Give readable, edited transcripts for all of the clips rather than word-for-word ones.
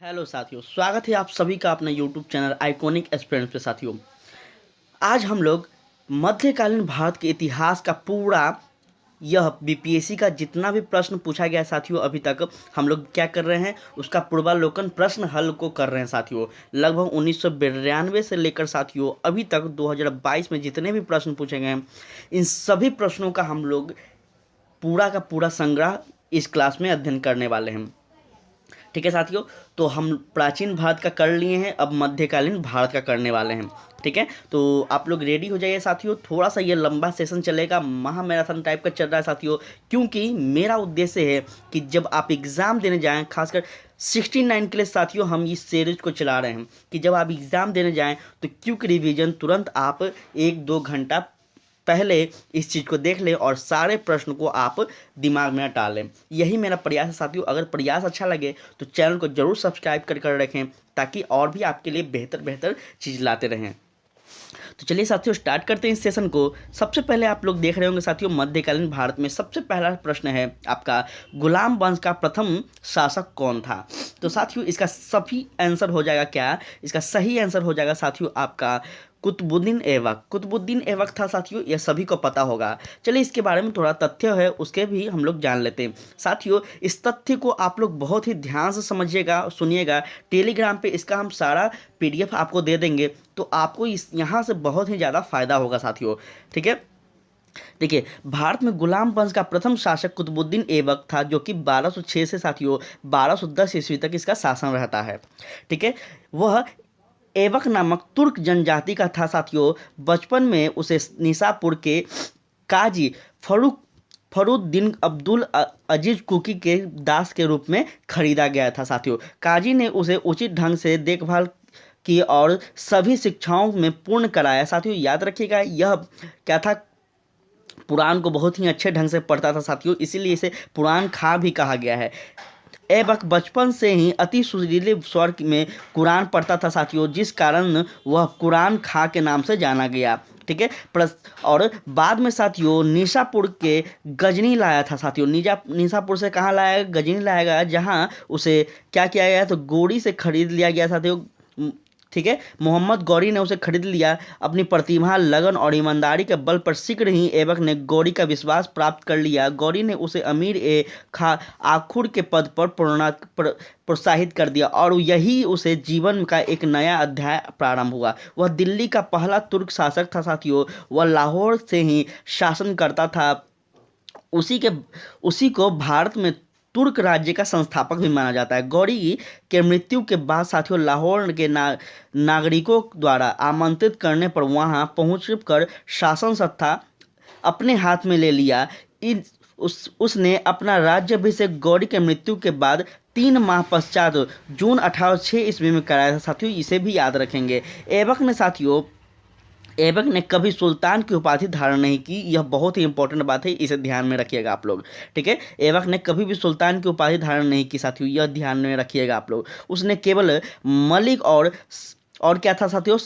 Hello साथियों, स्वागत है आप सभी का अपना यूट्यूब चैनल आइकॉनिक एस्पिरेंट्स पे। साथियों, आज हम लोग मध्यकालीन भारत के इतिहास का पूरा यह बीपीएससी का जितना भी प्रश्न पूछा गया है साथियों, अभी तक हम लोग क्या कर रहे हैं, उसका पूर्वावलोकन प्रश्न हल को कर रहे हैं साथियों। लगभग 1992 से लेकर साथियों अभी तक 2022 में जितने भी प्रश्न पूछे गए हैं, इन सभी प्रश्नों का हम लोग पूरा का पूरा संग्रह इस क्लास में अध्ययन करने वाले हैं। ठीक है साथियों, तो हम प्राचीन भारत का कर लिए हैं, अब मध्यकालीन भारत का करने वाले हैं। ठीक है, तो आप लोग रेडी हो जाइए साथियों। थोड़ा सा ये लंबा सेशन चलेगा, महा मैराथन टाइप का चल रहा है साथियों, क्योंकि मेरा उद्देश्य है कि जब आप एग्ज़ाम देने जाएं, खासकर 69 के लिए साथियों हम इस सीरीज को चला रहे हैं कि जब आप एग्ज़ाम देने जाएं तो क्विक रिवीजन तुरंत आप 1-2 घंटा पहले इस चीज़ को देख लें और सारे प्रश्न को आप दिमाग में डालें। यही मेरा प्रयास है साथियों। अगर प्रयास अच्छा लगे तो चैनल को जरूर सब्सक्राइब कर रखें, ताकि और भी आपके लिए बेहतर चीज़ लाते रहें। तो चलिए साथियों, स्टार्ट करते हैं इस सेशन को। सबसे पहले आप लोग देख रहे होंगे साथियों, मध्यकालीन भारत में सबसे पहला प्रश्न है आपका, गुलाम वंश का प्रथम शासक कौन था। तो साथियों इसका सभी आंसर हो जाएगा क्या, इसका सही आंसर हो जाएगा साथियों आपका कुतुबुद्दीन ऐबक। कुतुबुद्दीन ऐबक था साथियों, यह सभी को पता होगा। चलिए इसके बारे में थोड़ा तथ्य है उसके भी हम लोग जान लेते हैं साथियों। इस तथ्य को आप लोग बहुत ही ध्यान से समझिएगा, सुनिएगा। टेलीग्राम पे इसका हम सारा पीडीएफ आपको दे देंगे, तो आपको इस यहाँ से बहुत ही ज़्यादा फायदा होगा साथियों। ठीक है, देखिए, भारत में गुलाम वंश का प्रथम शासक कुतुबुद्दीन ऐबक था, जो कि 1206 से साथियों 1210 ईस्वी तक इसका शासन रहता है। ठीक है, वह ऐबक नामक तुर्क जनजाति का था साथियों। बचपन में उसे निसापुर के काजी फरुद्दीन अब्दुल अजीज कुकी के दास के रूप में खरीदा गया था साथियों। काजी ने उसे उचित ढंग से देखभाल की और सभी शिक्षाओं में पूर्ण कराया। साथियों याद रखिएगा, यह क्या था, पुराण को बहुत ही अच्छे ढंग से पढ़ता था साथियों, इसीलिए इसे पुराण खा भी कहा गया है। ऐबक बचपन से ही अति सुरीले स्वर में कुरान पढ़ता था साथियों, जिस कारण वह कुरान खा के नाम से जाना गया। ठीक है, और बाद में साथियों निशापुर के गजनी लाया था साथियों। निशापुर से कहाँ लाया गया, गजनी लाया गया, जहाँ उसे क्या किया गया, तो गौरी से खरीद लिया गया साथियों। ठीक है, मोहम्मद गौरी ने उसे खरीद लिया। अपनी प्रतिभा, लगन और ईमानदारी के बल पर शीघ्र ही ऐबक ने गौरी का विश्वास प्राप्त कर लिया। गौरी ने उसे अमीर ए खा आखुर के पद पर प्रोत्साहित कर दिया, और यही उसे जीवन का एक नया अध्याय प्रारंभ हुआ। वह दिल्ली का पहला तुर्क शासक था साथियों। वह लाहौर से ही शासन करता था। उसी को भारत में तुर्क राज्य का संस्थापक भी माना जाता है। गौरी के मृत्यु के बाद साथियों लाहौर के नागरिकों द्वारा आमंत्रित करने पर वहां पहुंचकर शासन सत्ता अपने हाथ में ले लिया। उसने अपना राज्याभिषेक गौरी के मृत्यु के बाद 3 माह पश्चात जून 1806 ईस्वी में कराया था साथियों, इसे भी याद रखेंगे। ऐबक ने कभी सुल्तान की उपाधि धारण नहीं की, यह बहुत ही इंपॉर्टेंट बात है, इसे ध्यान में रखिएगा आप लोग। ठीक है, ऐबक ने कभी भी सुल्तान की उपाधि धारण नहीं की साथियों, यह ध्यान में रखिएगा आप लोग। उसने केवल मलिक और क्या था साथियों,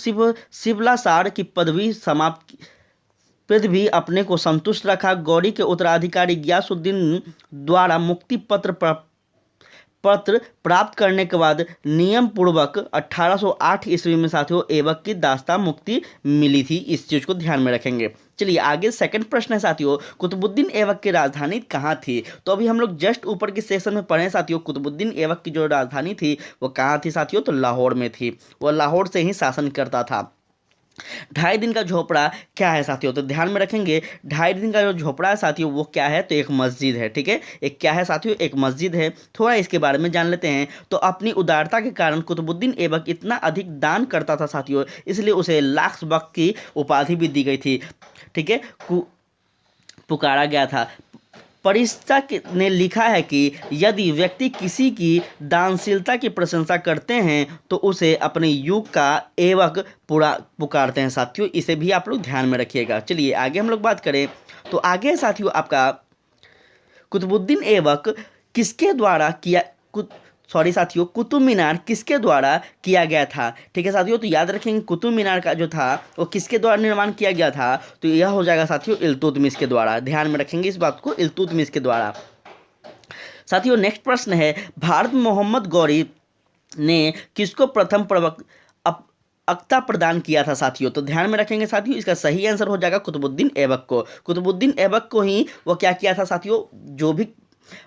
शिवलासार की पदवी समाप्त पद भी अपने को संतुष्ट रखा। गौरी के उत्तराधिकारी गियासुद्दीन द्वारा मुक्ति पत्र प्राप्त करने के बाद नियम पूर्वक 1808 ईस्वी में साथियों ऐबक की दास्ता मुक्ति मिली थी। इस चीज को ध्यान में रखेंगे। चलिए आगे सेकंड प्रश्न है साथियों, कुतुबुद्दीन ऐबक की राजधानी कहाँ थी। तो अभी हम लोग जस्ट ऊपर के सेशन में पढ़े साथियों, कुतुबुद्दीन ऐबक की जो राजधानी थी वो कहाँ थी साथियों, तो लाहौर में थी। वह लाहौर से ही शासन करता था। 2.5 दिन का झोपड़ा क्या है साथियों, तो ध्यान में रखेंगे 2.5 दिन का जो झोपड़ा है साथियों वो क्या है, तो एक मस्जिद है। ठीक है, एक क्या है साथियों, एक मस्जिद है। थोड़ा इसके बारे में जान लेते हैं। तो अपनी उदारता के कारण कुतुबुद्दीन ऐबक इतना अधिक दान करता था साथियों, इसलिए उसे लाख बख्त की उपाधि भी दी गई थी। ठीक है, पुकारा गया था। परिष्ठा ने लिखा है कि यदि व्यक्ति किसी की दानशीलता की प्रशंसा करते हैं तो उसे अपने युग का ऐबक पुकारते हैं साथियों, इसे भी आप लोग ध्यान में रखिएगा। चलिए आगे हम लोग बात करें, तो आगे साथियों आपका कुतुबुद्दीन ऐबक किसके द्वारा किया साथियों, कुतुब मीनार किसके द्वारा किया गया था। ठीक है साथियों, तो याद रखेंगे कुतुब मीनार का जो था वो किसके द्वारा निर्माण किया गया था, तो यह हो जाएगा साथियों इल्तुतमिश के द्वारा। ध्यान में रखेंगे इस बात को, इल्तुतमिश के द्वारा। साथियों नेक्स्ट प्रश्न है, भारत में मोहम्मद गौरी ने किसको प्रथम अक्ता प्रदान किया था साथियों? तो ध्यान में रखेंगे साथियों, इसका सही आंसर हो जाएगा कुतुबुद्दीन ऐबक को। कुतुबुद्दीन ऐबक को ही वो क्या किया था साथियों, जो भी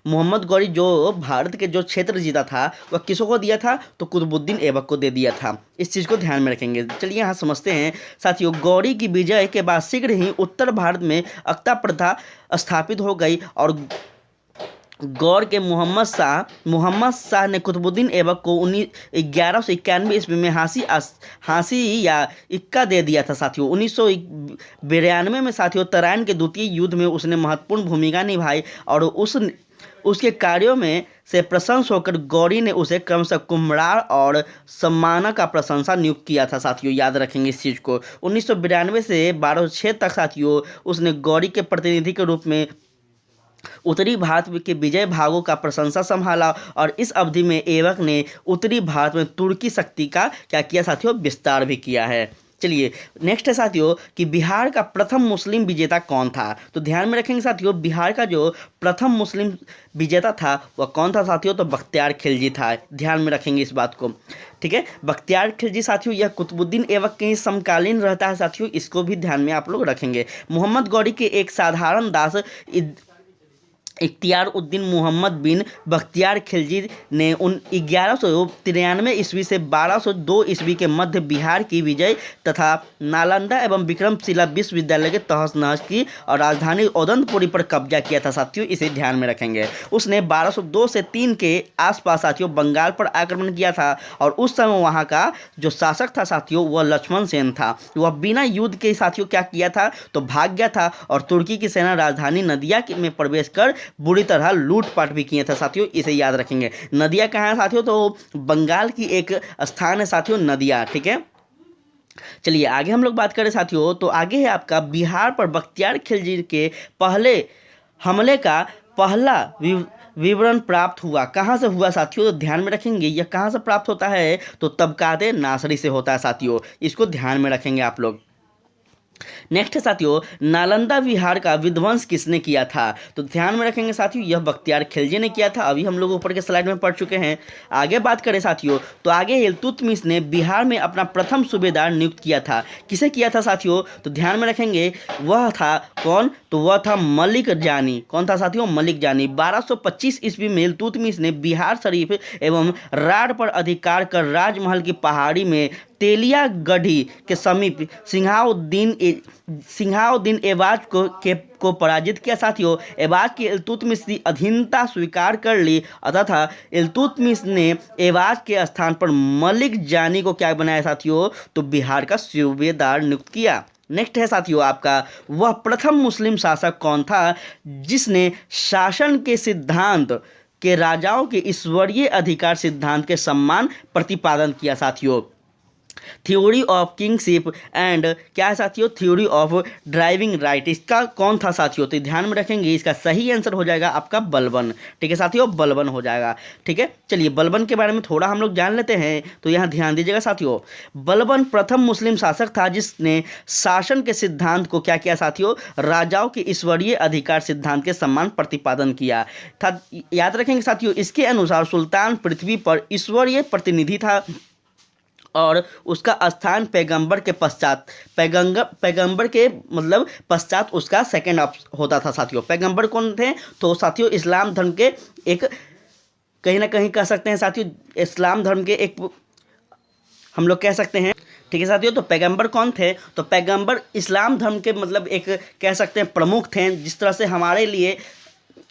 मोहम्मद गौरी जो भारत के जो क्षेत्र जीता था वह किसको दिया था? तो कुतुबुद्दीन ऐबक को दे दिया था। इस चीज़ को ध्यान में रखेंगे। चलिए यहाँ समझते हैं साथियों, गौरी की विजय के बाद शीघ्र ही उत्तर भारत में अक्ता प्रथा स्थापित हो गई और गौर के मोहम्मद शाह ने कुतुबुद्दीन ऐबक को 1191 ईस्वी में हांसी या इक्का दे दिया था साथियों। 1992 में साथियों तराइन के द्वितीय युद्ध में उसने महत्वपूर्ण भूमिका निभाई और उसके कार्यों में से प्रशंस होकर गौरी ने उसे क्रमशः कुम्हरार और सम्मानक का प्रशंसा नियुक्त किया था साथियों। याद रखेंगे इस चीज़ को। 1992 से 1206 तक साथियों उसने गौरी के प्रतिनिधि के रूप में उत्तरी भारत के विजय भागों का प्रशंसा संभाला और इस अवधि में ऐबक ने उत्तरी भारत में तुर्की शक्ति का क्या किया साथियों, विस्तार भी किया है। चलिए नेक्स्ट है साथियों कि बिहार का प्रथम मुस्लिम विजेता कौन था? तो ध्यान में रखेंगे साथियों, बिहार का जो प्रथम मुस्लिम विजेता था वह कौन था साथियों? तो बख्तियार खिलजी था। ध्यान में रखेंगे इस बात को, ठीक है। बख्तियार खिलजी साथियों यह कुतुबुद्दीन ऐबक के समकालीन रहता है साथियों, इसको भी ध्यान में आप लोग रखेंगे। मोहम्मद गौरी के एक साधारण दास इख्तियार उद्दीन मोहम्मद बिन बख्तियार खिलजी ने 1193 ईस्वी से 1202 ईस्वी के मध्य बिहार की विजय तथा नालंदा एवं विक्रमशिला विश्वविद्यालय के तहस नहस की और राजधानी औदंतपुरी पर कब्जा किया था साथियों, इसे ध्यान में रखेंगे। उसने 1202 से 3 के आसपास साथियों बंगाल पर आक्रमण किया था और उस समय वहाँ का जो शासक था साथियों वह लक्ष्मण सेन था। वह बिना युद्ध के साथियों क्या किया था? तो भाग गया था और तुर्की की सेना राजधानी नदिया में प्रवेश कर बुरी तरह लूटपाट भी किए थे साथियों, इसे याद रखेंगे। नदिया कहाँ है साथियों? तो बंगाल की एक स्थान है साथियों नदिया, ठीक है। चलिए आगे हम लोग बात करें साथियों, तो आगे है आपका बिहार पर बख्तियार खिलजी के पहले हमले का पहला विवरण प्राप्त हुआ। कहाँ से हुआ साथियों? तो ध्यान में रखेंगे यह कहाँ से प्राप्त होता है? तो तबकाते नासरी से होता है साथियों, इसको ध्यान में रखेंगे आप लोग। नेक्स्ट है साथियों, नालंदा बिहार का विध्वंस किसने किया था? तो ध्यान में रखेंगे साथियों यह बख्तियार खिलजी ने किया था। अभी हम लोग ऊपर के स्लाइड में पढ़ चुके हैं। आगे बात करें साथियों, तो आगे इल्तुतमिश ने बिहार में अपना प्रथम सूबेदार नियुक्त किया था। किसे किया था साथियों? तो ध्यान में रखेंगे वह था कौन? तो वह था मलिक जानी। कौन था साथियों? मलिक जानी। 1225 ईस्वी में इल्तुतमिश ने बिहार शरीफ एवं राढ़ पर अधिकार कर राजमहल की पहाड़ी में तेलिया गढ़ी के समीप सिंहाउद्दीन ऐबाज को पराजित किया साथियों। ऐबाज की इल्तुतमिश की अधीनता स्वीकार कर ली तथा इल्तुतमिश ने ऐबाज के स्थान पर मलिक जानी को क्या बनाया साथियों? तो बिहार का सूबेदार नियुक्त किया। नेक्स्ट है साथियों आपका, वह प्रथम मुस्लिम शासक कौन था जिसने शासन के सिद्धांत के राजाओं के ईश्वरीय अधिकार सिद्धांत के सम्मान प्रतिपादन किया साथियों? थ्योरी ऑफ किंगशिप एंड क्या है साथियों? Theory of driving right. इसका कौन था साथियों? तो ध्यान में रखेंगे इसका सही आंसर हो जाएगा आपका बलबन, ठीक है साथियों, बलबन हो जाएगा, ठीक है। चलिए बलबन के बारे में थोड़ा हम लोग जान लेते हैं, तो यहाँ ध्यान दीजिएगा साथियों। बलबन प्रथम मुस्लिम शासक था जिसने शासन के सिद्धांत को क्या किया साथियों? राजाओं के ईश्वरीय अधिकार सिद्धांत के सम्मान प्रतिपादन किया था। याद रखेंगे साथियों, इसके अनुसार सुल्तान पृथ्वी पर ईश्वरीय प्रतिनिधि था और उसका स्थान पैगंबर के पश्चात पैगंबर के मतलब पश्चात उसका सेकंड होता था साथियों। पैगंबर कौन थे? तो साथियों इस्लाम धर्म के एक कहीं ना कहीं कह सकते हैं साथियों, इस्लाम धर्म के एक हम लोग कह सकते हैं, ठीक है साथियों। तो पैगंबर कौन थे? तो पैगंबर इस्लाम धर्म के मतलब एक कह सकते हैं प्रमुख थे। जिस तरह से हमारे लिए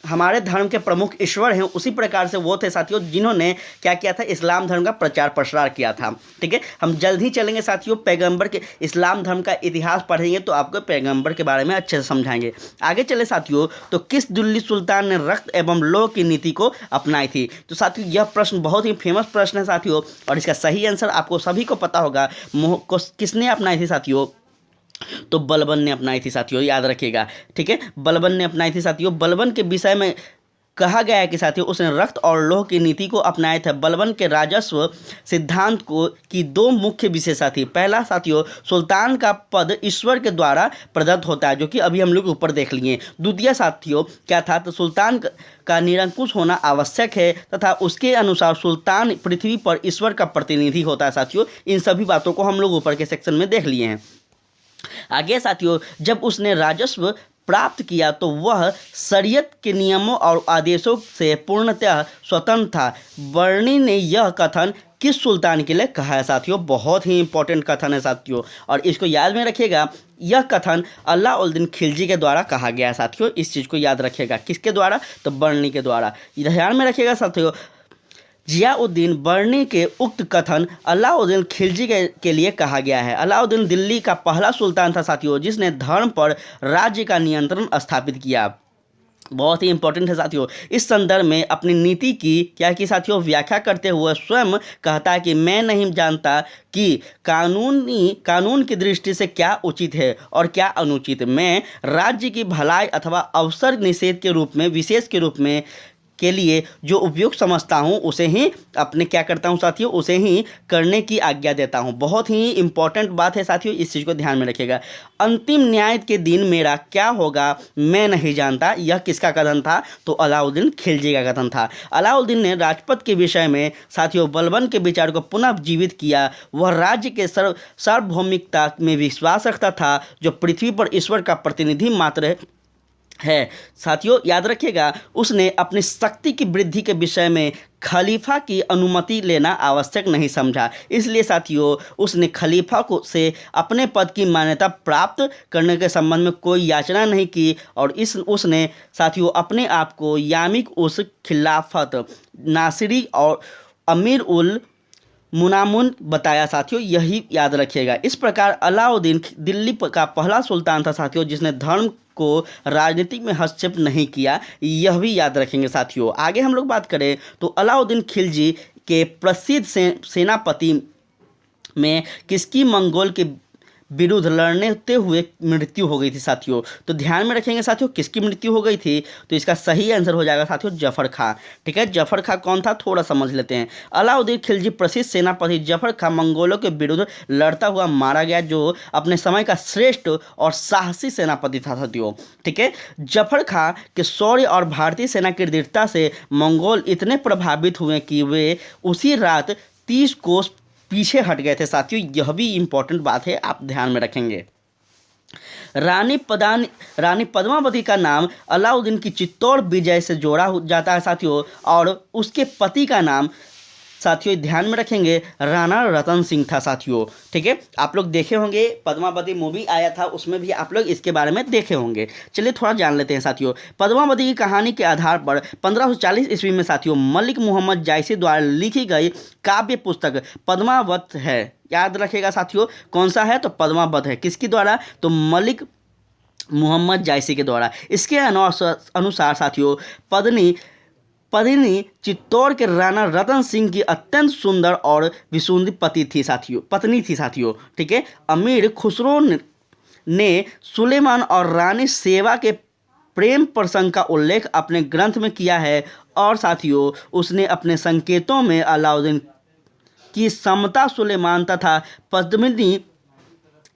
हमारे धर्म के प्रमुख ईश्वर हैं, उसी प्रकार से वो थे साथियों जिन्होंने क्या किया था? इस्लाम धर्म का प्रचार प्रसार किया था, ठीक है। हम जल्द ही चलेंगे साथियों, पैगंबर के इस्लाम धर्म का इतिहास पढ़ेंगे तो आपको पैगंबर के बारे में अच्छे से समझाएंगे। आगे चले साथियों, तो किस दिल्ली सुल्तान ने रक्त एवं लौह की नीति को अपनाई थी? तो साथियों यह प्रश्न बहुत ही फेमस प्रश्न है साथियों और इसका सही आंसर आपको सभी को पता होगा। किसने अपनाई थी साथियों? तो बलबन ने अपनाई थी साथियों, याद रखिएगा, ठीक है। बलबन ने अपनाई थी साथियों। बलबन के विषय में कहा गया है कि साथियों उसने रक्त और लौह की नीति को अपनाए थे। बलबन के राजस्व सिद्धांत को की दो मुख्य विशेषता थी। पहला साथियों, सुल्तान का पद ईश्वर के द्वारा प्रदत्त होता है, जो कि अभी हम लोग ऊपर देख लिए। द्वितीय साथियों क्या था, तो सुल्तान का निरंकुश होना आवश्यक है तथा उसके अनुसार सुल्तान पृथ्वी पर ईश्वर का प्रतिनिधि होता है। साथियों इन सभी बातों को हम लोग ऊपर के सेक्शन में देख लिए हैं। आगे साथियों, जब उसने राजस्व प्राप्त किया तो वह शरीयत के नियमों और आदेशों से पूर्णतः स्वतंत्र था। बर्नी ने यह कथन किस सुल्तान के लिए कहा है साथियों? बहुत ही इंपॉर्टेंट कथन है साथियों, और इसको याद में रखिएगा। यह कथन अलाउद्दीन खिलजी के द्वारा कहा गया है साथियों। इस चीज़ को याद रखिएगा, किसके द्वारा? तो बर्नी के द्वारा। ध्यान में रखिएगा साथियों, जियाउद्दीन बर्नी के उक्त कथन अलाउद्दीन खिलजी के लिए कहा गया है। अलाउद्दीन दिल्ली का पहला सुल्तान था साथियों जिसने धर्म पर राज्य का नियंत्रण स्थापित किया। बहुत ही इंपॉर्टेंट है साथियों। इस संदर्भ में अपनी नीति की क्या की साथियों व्याख्या करते हुए स्वयं कहता है कि मैं नहीं जानता कि कानून की दृष्टि से क्या उचित है और क्या अनुचित। मैं राज्य की भलाई अथवा अवसर निषेध के रूप में, विशेष के रूप में के लिए जो उपयुक्त समझता हूँ उसे ही अपने क्या करता हूँ साथियों, उसे ही करने की आज्ञा देता हूँ। बहुत ही इंपॉर्टेंट बात है साथियों, इस चीज़ को ध्यान में रखिएगा। अंतिम न्याय के दिन मेरा क्या होगा मैं नहीं जानता, यह किसका कथन था? तो अलाउद्दीन खिलजी का कथन था। अलाउद्दीन ने राजपद के विषय में साथियों बलबन के विचार को पुनः जीवित किया। वह राज्य के सार्वभौमिकता में विश्वास रखता था जो पृथ्वी पर ईश्वर का प्रतिनिधि मात्र है। साथियों याद रखिएगा, उसने अपनी शक्ति की वृद्धि के विषय में खलीफा की अनुमति लेना आवश्यक नहीं समझा। इसलिए साथियों उसने खलीफा को से अपने पद की मान्यता प्राप्त करने के संबंध में कोई याचना नहीं की, और उसने साथियों अपने आप को यामिक उस खिलाफत नासिरी और अमीर उल मुनामुन बताया साथियों, यही याद रखिएगा। इस प्रकार अलाउद्दीन दिल्ली का पहला सुल्तान था साथियों जिसने धर्म को राजनीति में हस्तक्षेप नहीं किया, यह भी याद रखेंगे साथियों। आगे हम लोग बात करें तो अलाउद्दीन खिलजी के प्रसिद्ध सेनापति में किसकी मंगोल के विरुद्ध लड़ते हुए मृत्यु हो गई थी साथियों? तो ध्यान में रखेंगे साथियों किसकी मृत्यु हो गई थी? तो इसका सही आंसर हो जाएगा साथियों जफर खां। ठीक है, जफर खां कौन था थोड़ा समझ लेते हैं। अलाउद्दीन खिलजी प्रसिद्ध सेनापति जफर खां मंगोलों के विरुद्ध लड़ता हुआ मारा गया, जो अपने समय का श्रेष्ठ और साहसी सेनापति था साथियों। ठीक है, जफर खां के शौर्य और भारतीय सेना की दृढ़ता से मंगोल इतने प्रभावित हुए कि वे उसी रात 30 कोस पीछे हट गए थे साथियों। यह भी इंपॉर्टेंट बात है, आप ध्यान में रखेंगे। रानी पद्मावती का नाम अलाउद्दीन की चित्तौड़ विजय से जोड़ा जाता है साथियों, और उसके पति का नाम साथियों ध्यान में रखेंगे राणा रतन सिंह था साथियों। ठीक है, आप लोग देखे होंगे पद्मावती मूवी आया था, उसमें भी आप लोग इसके बारे में देखे होंगे। चलिए थोड़ा जान लेते हैं साथियों। पद्मावती की कहानी के आधार पर 1540 ईस्वी में साथियों मलिक मोहम्मद जायसी द्वारा लिखी गई काव्य पुस्तक पद्मावत है। याद रखिएगा साथियों कौन सा है? तो पद्मावत है। किसके द्वारा? तो मलिक मोहम्मद जायसी के द्वारा। इसके अनुसार साथियों पत्नी चित्तौड़ के राणा रतन सिंह की अत्यंत सुंदर और विसुंदी पत्नी थी साथियों। ठीक है, अमीर खुसरो ने सुलेमान और रानी सेवा के प्रेम प्रसंग का उल्लेख अपने ग्रंथ में किया है, और साथियों उसने अपने संकेतों में अलाउद्दीन की समता सुलेमान तथा पद्मिनी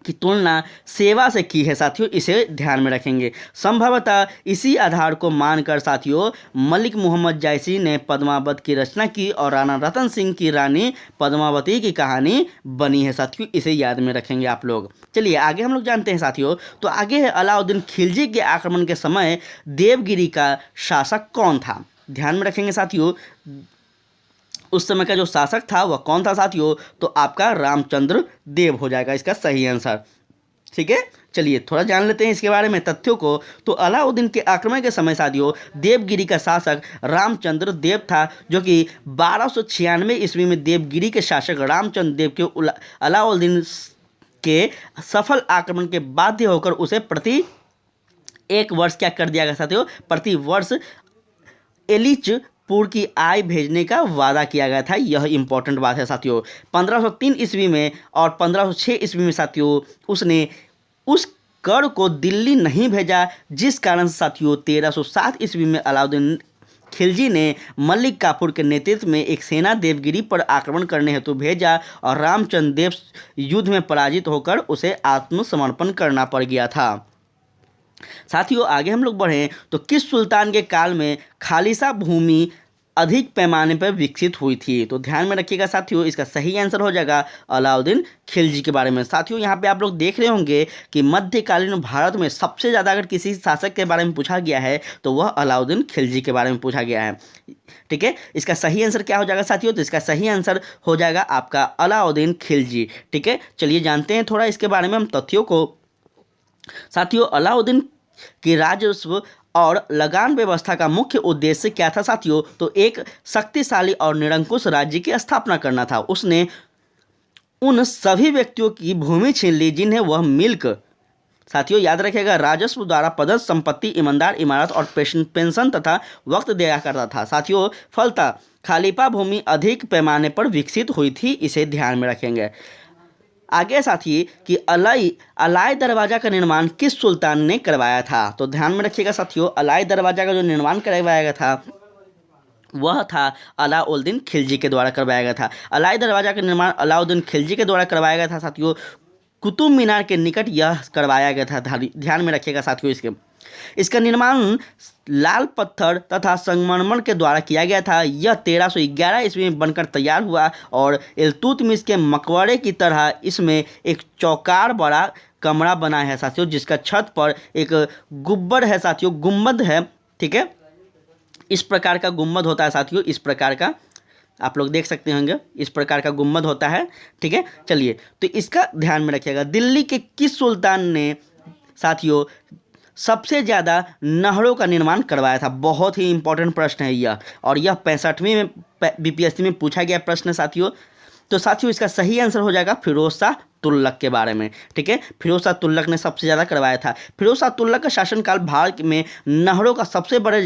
की तुलना सेवा से की है साथियों। इसे ध्यान में रखेंगे। संभवतः इसी आधार को मानकर साथियों मलिक मोहम्मद जायसी ने पद्मावत की रचना की और राणा रतन सिंह की रानी पद्मावती की कहानी बनी है साथियों। इसे याद में रखेंगे आप लोग। चलिए आगे हम लोग जानते हैं साथियों। तो आगे है अलाउद्दीन खिलजी के आक्रमण के समय देवगिरी का शासक कौन था? ध्यान में रखेंगे साथियों, उस समय का जो शासक था वह कौन था साथियों? तो आपका रामचंद्र देव हो जाएगा इसका सही आंसर। ठीक है, चलिए थोड़ा जान लेते हैं इसके बारे में तथ्यों को। तो अलाउद्दीन के आक्रमण के समय साथियों देवगिरी का शासक रामचंद्र देव था, जो कि 1296 ईस्वी में देवगिरी के शासक रामचंद्र देव के अलाउद्दीन के सफल आक्रमण के बाध्य होकर उसे प्रति 1 वर्ष क्या कर दिया गया साथियों? प्रति वर्ष एलिच पुर की आय भेजने का वादा किया गया था। यह इंपॉर्टेंट बात है साथियों। 1503 ईस्वी में और 1506 ईस्वी में साथियों उसने उस कर को दिल्ली नहीं भेजा, जिस कारण साथियों 1307 ईस्वी में अलाउद्दीन खिलजी ने मलिक काफूर के नेतृत्व में एक सेना देवगिरी पर आक्रमण करने हेतु भेजा और रामचंद्र देव युद्ध में पराजित होकर उसे आत्मसमर्पण करना पड़ गया था। साथियों आगे हम लोग बढ़ें तो किस सुल्तान के काल में खालिसा भूमि अधिक पैमाने पर विकसित हुई थी? तो ध्यान में रखिएगा साथियों, इसका सही आंसर हो जाएगा अलाउद्दीन खिलजी के बारे में। साथियों यहाँ पे आप लोग देख रहे होंगे कि मध्यकालीन भारत में सबसे ज़्यादा अगर किसी शासक के बारे में पूछा गया है तो वह अलाउद्दीन खिलजी के बारे में पूछा गया है। ठीक है, इसका सही आंसर क्या हो जाएगा साथियों? तो इसका सही आंसर हो जाएगा आपका अलाउद्दीन खिलजी। ठीक है, चलिए जानते हैं थोड़ा इसके बारे में हम तथ्यों को। साथियों अलाउद्दीन की राजस्व और लगान व्यवस्था का मुख्य उद्देश्य क्या था साथियों? तो एक शक्तिशाली और निरंकुश राज्य की स्थापना करना था। उसने उन सभी व्यक्तियों की भूमि छीन ली जिन्हें वह मिल्क, साथियों याद रखिएगा, राजस्व द्वारा प्रदत्त संपत्ति, ईमानदार इमारत और पेंशन तथा वक्त दिया करता था। साथियों फलतः खलीफा भूमि अधिक पैमाने पर विकसित हुई थी, इसे ध्यान में रखेंगे। आगे साथी कि अलाई दरवाज़ा का निर्माण किस सुल्तान ने करवाया था? तो ध्यान में रखिएगा साथियों, अलाई दरवाज़ा का जो निर्माण करवाया गया था वह था अलाउद्दीन खिलजी के द्वारा करवाया गया था। अलाई दरवाज़ा का निर्माण अलाउद्दीन खिलजी के द्वारा करवाया गया था साथियों। कुतुब मीनार के निकट यह करवाया गया था, ध्यान में रखिएगा साथियों। इसका निर्माण लाल पत्थर तथा संगमरमर के द्वारा किया गया था। यह 1311 ईस्वी में बनकर तैयार हुआ और इल्तुतमिश के मकबरे की तरह इसमें एक चौकार बड़ा कमरा बना है साथियों, जिसका छत पर एक गुब्बद है साथियों, गुम्बद है। ठीक है, इस प्रकार का गुम्बद होता है साथियों, इस प्रकार का आप लोग देख सकते होंगे, इस प्रकार का गुम्बद होता है। ठीक है, चलिए तो इसका ध्यान में रखिएगा। दिल्ली के किस सुल्तान ने साथियों सबसे ज़्यादा नहरों का निर्माण करवाया था? बहुत ही इंपॉर्टेंट प्रश्न है यह, और यह 65वीं में बीपीएससी में पूछा गया प्रश्न है साथियों। तो साथियों इसका सही आंसर हो जाएगा फिरोज शाह तुगलक के बारे में। ठीक है, फिरोज शाह तुगलक ने सबसे ज़्यादा करवाया था। फिरोज शाह तुगलक का शासनकाल भारत में नहरों का सबसे बड़े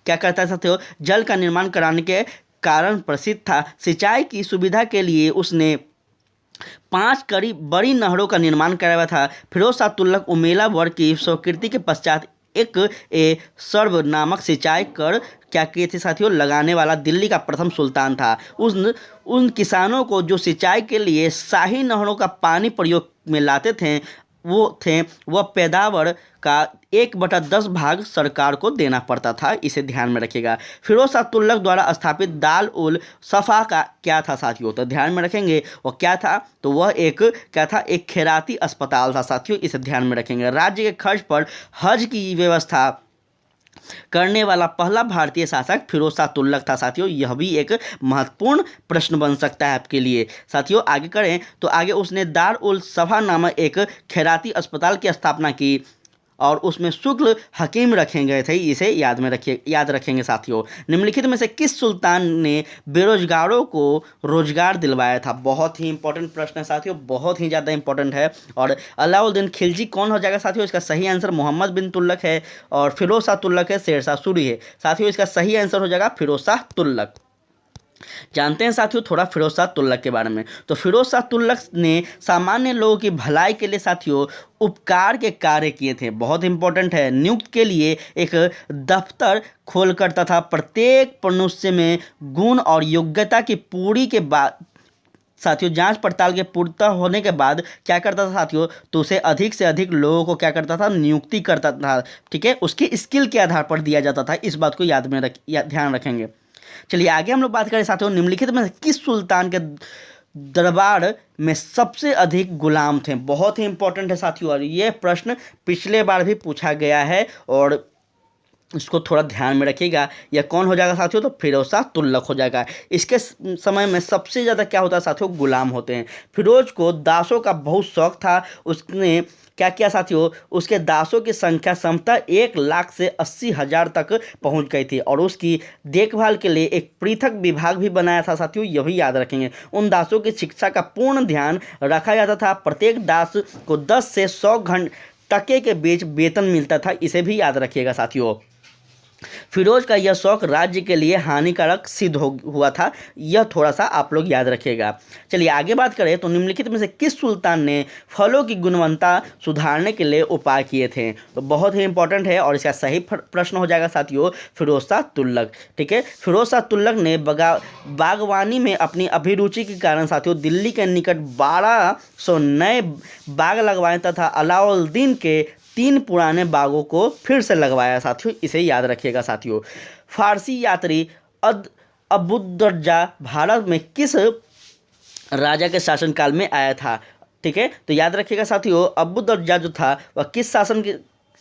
क्या करता है साथियों, जल का निर्माण कराने के कारण प्रसिद्ध था। सिंचाई की सुविधा के लिए उसने 5 बड़ी नहरों का निर्माण कराया था। फिरोज शाह तुगलक उमेला वर्ग की स्वीकृति के पश्चात एक सर्व नामक सिंचाई कर क्या किए थे साथियों, लगाने वाला दिल्ली का प्रथम सुल्तान था। उन किसानों को जो सिंचाई के लिए शाही नहरों का पानी प्रयोग में लाते थे वह पैदावार का 1/10 भाग सरकार को देना पड़ता था, इसे ध्यान में रखिएगा। फिरोज शाह तुगलक द्वारा स्थापित दार उल सफ़ा का क्या था साथियों? तो ध्यान में रखेंगे वो क्या था, तो वह एक खैराती अस्पताल था साथियों, इसे ध्यान में रखेंगे। राज्य के खर्च पर हज की व्यवस्था करने वाला पहला भारतीय शासक फिरोज शाह तुगलक था साथियों, यह भी एक महत्वपूर्ण प्रश्न बन सकता है आपके लिए। साथियों आगे करें तो आगे उसने दार उल सफ़ा नामक एक खैराती अस्पताल की स्थापना की और उसमें शुक्ल हकीम रखे गए थे, इसे याद रखेंगे साथियों। निम्नलिखित में से किस सुल्तान ने बेरोजगारों को रोजगार दिलवाया था? बहुत ही इंपॉर्टेंट प्रश्न है साथियों, बहुत ही ज़्यादा इंपॉर्टेंट है। और अलाउद्दीन खिलजी कौन हो जाएगा साथियों? इसका सही आंसर मोहम्मद बिन तुगलक है, और फिरोज शाह तुगलक है, शेर शाह सूरी है। साथियों इसका सही आंसर हो जाएगा फिरोज शाह तुगलक। जानते हैं साथियों थोड़ा फिरोज शाह तुगलक के बारे में। तो फिरोज शाह तुगलक ने सामान्य लोगों की भलाई के लिए साथियों उपकार के कार्य किए थे, बहुत इंपॉर्टेंट है। नियुक्त के लिए एक दफ्तर खोलकर तथा प्रत्येक मनुष्य में गुण और योग्यता की पूरी के बाद साथियों जांच पड़ताल के पूर्णतः होने के बाद क्या करता था साथियों, तो उसे अधिक से अधिक लोगों को क्या करता था, नियुक्ति करता था। ठीक है, उसकी स्किल के आधार पर दिया जाता था, इस बात को ध्यान रखेंगे। चलिए आगे हम लोग बात करें साथियों, निम्नलिखित में किस सुल्तान के दरबार में सबसे अधिक गुलाम थे? बहुत ही इंपॉर्टेंट है साथियों, और ये प्रश्न पिछले बार भी पूछा गया है और इसको थोड़ा ध्यान में रखिएगा। यह कौन हो जाएगा साथियों? तो फिरोज शाह तुगलक हो जाएगा। इसके समय में सबसे ज़्यादा क्या होता है साथियों, गुलाम होते हैं। फिरोज को दासों का बहुत शौक था। उसने क्या किया साथियों, उसके दासों की संख्या समतः 1 लाख से 80,000 तक पहुंच गई थी और उसकी देखभाल के लिए एक पृथक विभाग भी बनाया था साथियों, यह भी याद रखेंगे। उन दासों की शिक्षा का पूर्ण ध्यान रखा जाता था। प्रत्येक दास को 10 से 100 घंटे के बीच वेतन मिलता था, इसे भी याद रखिएगा साथियों। फिरोज का यह शौक राज्य के लिए हानिकारक सिद्ध हुआ था, यह थोड़ा सा आप लोग याद रखिएगा। चलिए आगे बात करें तो निम्नलिखित में से किस सुल्तान ने फलों की गुणवत्ता सुधारने के लिए उपाय किए थे? तो बहुत ही इंपॉर्टेंट है और इसका सही प्रश्न हो जाएगा साथियों फिरोज शाह तुगलक। ठीक है, फिरोज शाह तुगलक ने बागवानी में अपनी अभिरुचि के कारण साथियों दिल्ली के निकट 1200 नए बाग लगवाए तथा अलाउद्दीन के 3 पुराने बागों को फिर से लगवाया साथियों, इसे याद रखिएगा साथियों। फारसी यात्री अबुद्दर्जा भारत में किस राजा के शासनकाल में आया था? ठीक है, तो याद रखिएगा साथियों अबुद्दर्जा जो था वह किस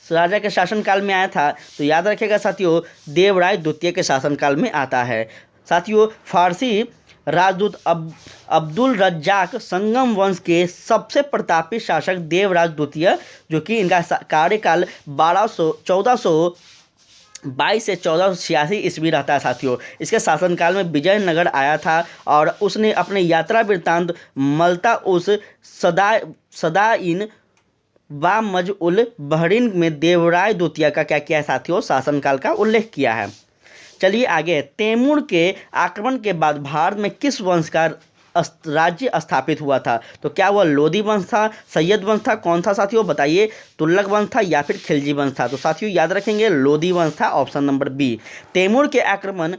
राजा के शासनकाल में आया था? तो याद रखिएगा साथियों देवराय द्वितीय के शासनकाल में आता है। साथियों फारसी राजदूत अब्दुल रज्जाक संगम वंश के सबसे प्रतापी शासक देवराज द्वितीय, जो कि इनका कार्यकाल 1422 से 1486 ईस्वी रहता है साथियों। इसके शासनकाल में विजयनगर आया था और उसने अपने यात्रा वृत्तांत मल्ता उस सदाइन व मजउल बहरीन में देवराय द्वितीय का क्या किया है साथियों? शासनकाल का उल्लेख किया है। चलिए आगे, तैमूर के आक्रमण के बाद भारत में किस वंश का राज्य स्थापित हुआ था? तो क्या वह लोदी वंश था, सैयद वंश था, कौन था साथियों बताइए? तुगलक वंश था या फिर खिलजी वंश था? तो साथियों याद रखेंगे लोदी वंश था, ऑप्शन नंबर बी। तैमूर के आक्रमण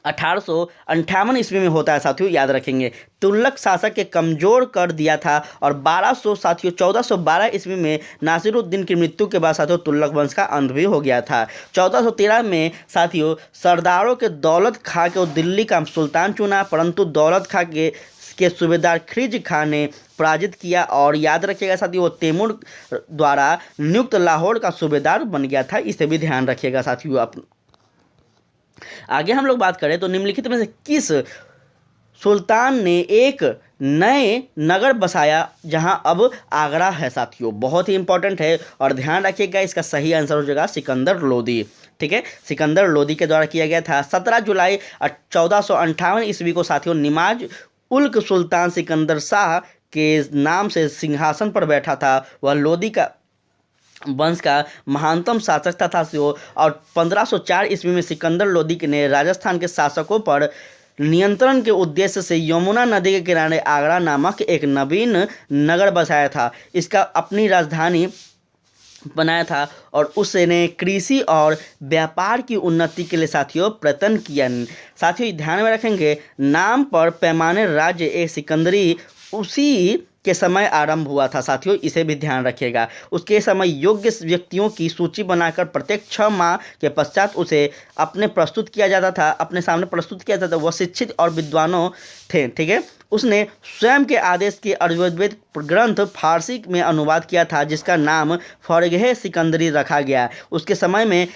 1858 ईस्वी में होता है साथियों, याद रखेंगे। तुगलक शासक के कमजोर कर दिया था और 1412 ईस्वी में नासिरुद्दीन की मृत्यु के बाद साथियों तुगलक वंश का अंत भी हो गया था। 1413 में साथियों सरदारों के दौलत खां को दिल्ली का सुल्तान चुना, परंतु दौलत खां के सूबेदार खिज खां ने पराजित किया और याद रखिएगा साथियों वो तैमूर द्वारा नियुक्त लाहौर का सूबेदार बन गया था, इसे भी ध्यान रखिएगा साथियों आप। आगे हम लोग बात करें तो निम्नलिखित में से किस सुल्तान ने एक नए नगर बसाया जहां अब आगरा है साथियों? बहुत ही इंपॉर्टेंट है और ध्यान रखिएगा इसका सही आंसर हो जाएगा सिकंदर लोदी। ठीक है, सिकंदर लोदी के द्वारा किया गया था। 17 जुलाई 1458 ईस्वी को साथियों निमाज उल्क सुल्तान सिकंदर शाह के नाम से सिंहासन पर बैठा था। वह लोदी का वंश का महानतम शासक था साथियों और 1504 ईस्वी में सिकंदर लोदी ने राजस्थान के शासकों पर नियंत्रण के उद्देश्य से यमुना नदी के किनारे आगरा नामक एक नवीन नगर बसाया था। इसका अपनी राजधानी बनाया था और उसने कृषि और व्यापार की उन्नति के लिए साथियों प्रयत्न किया। साथियों ध्यान में रखेंगे नाम पर पैमाने राज्य एक सिकंदरी उसी के समय आरंभ हुआ था साथियों, इसे भी ध्यान रखिएगा। उसके समय योग्य व्यक्तियों की सूची बनाकर प्रत्येक 6 माह के पश्चात उसे अपने सामने प्रस्तुत किया जाता था। वह शिक्षित और विद्वानों थे। ठीक है, उसने स्वयं के आदेश के आयुर्वेद ग्रंथ फारसी में अनुवाद किया था जिसका नाम फरगह सिकंदरी रखा गया। उसके समय में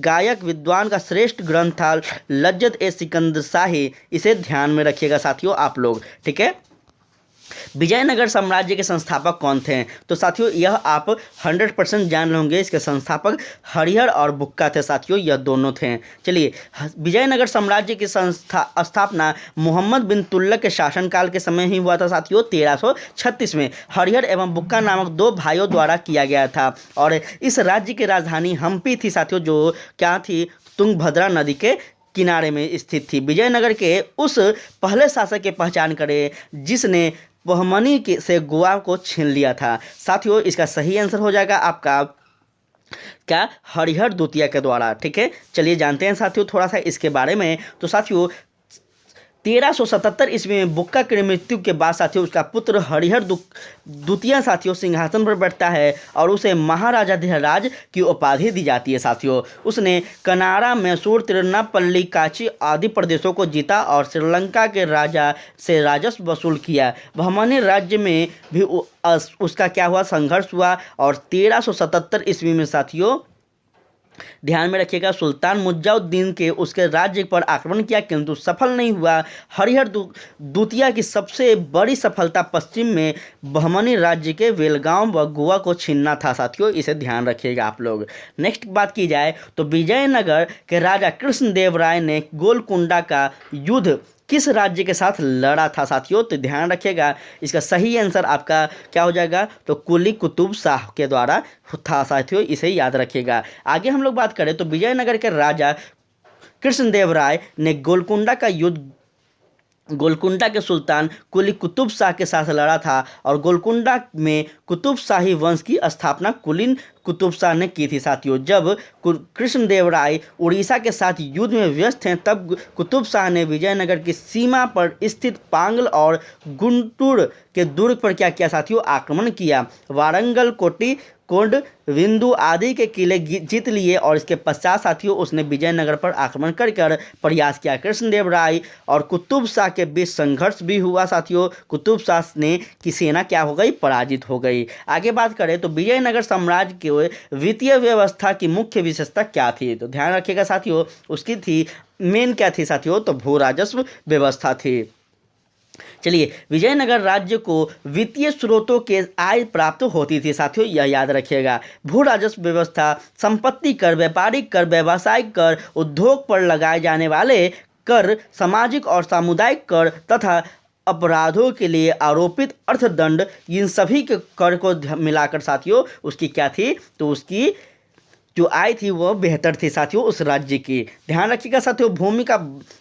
गायक विद्वान का श्रेष्ठ ग्रंथ था लज्जत ए सिकंदर शाही, इसे ध्यान में रखिएगा साथियों आप लोग। ठीक है, विजयनगर साम्राज्य के संस्थापक कौन थे? तो साथियों यह आप 100% जान होंगे, इसके संस्थापक हरिहर और बुक्का थे साथियों, यह दोनों थे। चलिए, विजयनगर साम्राज्य की स्थापना मोहम्मद बिन तुगलक के शासनकाल के समय ही हुआ था साथियों 1336 में। हरिहर एवं बुक्का नामक 2 भाइयों द्वारा किया गया था और इस राज्य की राजधानी हम्पी थी साथियों, जो क्या थी तुंगभद्रा नदी के किनारे में स्थित थी। विजयनगर के उस पहले शासक की पहचान करें जिसने बहमनी से गोवा को छीन लिया था। साथियों इसका सही आंसर हो जाएगा आपका क्या? हरिहर द्वितीय के द्वारा। ठीक है, चलिए जानते हैं साथियों थोड़ा सा इसके बारे में। तो साथियों 1377 ईस्वी में बुक्का की मृत्यु के बाद साथियों उसका पुत्र हरिहर द्वितीय साथियों सिंहासन पर बैठता है और उसे महाराजा धीराज की उपाधि दी जाती है साथियों। उसने कनारा, मैसूर, तिरुनापल्ली, काची आदि प्रदेशों को जीता और श्रीलंका के राजा से राजस्व वसूल किया। बहमनी राज्य में भी उसका क्या हुआ? संघर्ष हुआ और 1377 ईस्वी में साथियों ध्यान में रखिएगा सुल्तान मुज्जाउद्दीन के उसके राज्य पर आक्रमण किया किंतु सफल नहीं हुआ। हरिहर द्वितीय की सबसे बड़ी सफलता पश्चिम में बहमनी राज्य के बेलगांव व गोवा को छीनना था साथियों, इसे ध्यान रखिएगा आप लोग। नेक्स्ट बात की जाए तो विजयनगर के राजा कृष्णदेव राय ने गोलकुंडा का युद्ध किस राज्य के साथ लड़ा था साथियों? तो ध्यान रखिएगा, इसका सही आंसर आपका क्या हो जाएगा? तो कुली कुतुब शाह के द्वारा था साथियों, इसे याद रखिएगा। आगे हम लोग बात करें तो विजयनगर के राजा कृष्णदेवराय ने गोलकुंडा के सुल्तान कुली कुतुब शाह के साथ लड़ा था और गोलकुंडा में कुतुब शाही वंश की स्थापना कुली कुतुब शाह ने की थी साथियों। जब कृष्णदेवराय उड़ीसा के साथ युद्ध में व्यस्त थे तब कुतुब शाह ने विजयनगर की सीमा पर स्थित पांगल और गुंटूर के दुर्ग पर क्या किया साथियों? आक्रमण किया। वारंगल, कोटी, कोंड, विंदु आदि के किले जीत लिए और इसके पश्चात साथियों उसने विजयनगर पर आक्रमण कर प्रयास किया। कृष्णदेवराय और कुतुब शाह के बीच संघर्ष भी हुआ साथियों। कुतुब शाह ने की सेना क्या हो गई? पराजित हो गई। आगे बात करें तो विजयनगर साम्राज्य के वित्तीय व्यवस्था की मुख्य विशेषता क्या थी? तो ध्यान रखिएगा साथियों, उसकी थी मेन क्या थी साथियों? तो भू राजस्व व्यवस्था थी। चलिए, विजयनगर राज्य को वित्तीय स्रोतों के आय प्राप्त होती थी साथियों, यह याद रखिएगा। भू राजस्व व्यवस्था संपत्ति कर, व्यापारिक कर, व्यावसायिक कर, उद्योग पर लगाए जाने वाले कर, सामाजिक और सामुदायिक कर तथा अपराधों के लिए आरोपित अर्थदंड, इन सभी के कर को मिलाकर साथियों उसकी क्या थी? तो उसकी जो आय थी वह बेहतर थी साथियों उस राज्य की। ध्यान रखिएगा साथियों, भूमि का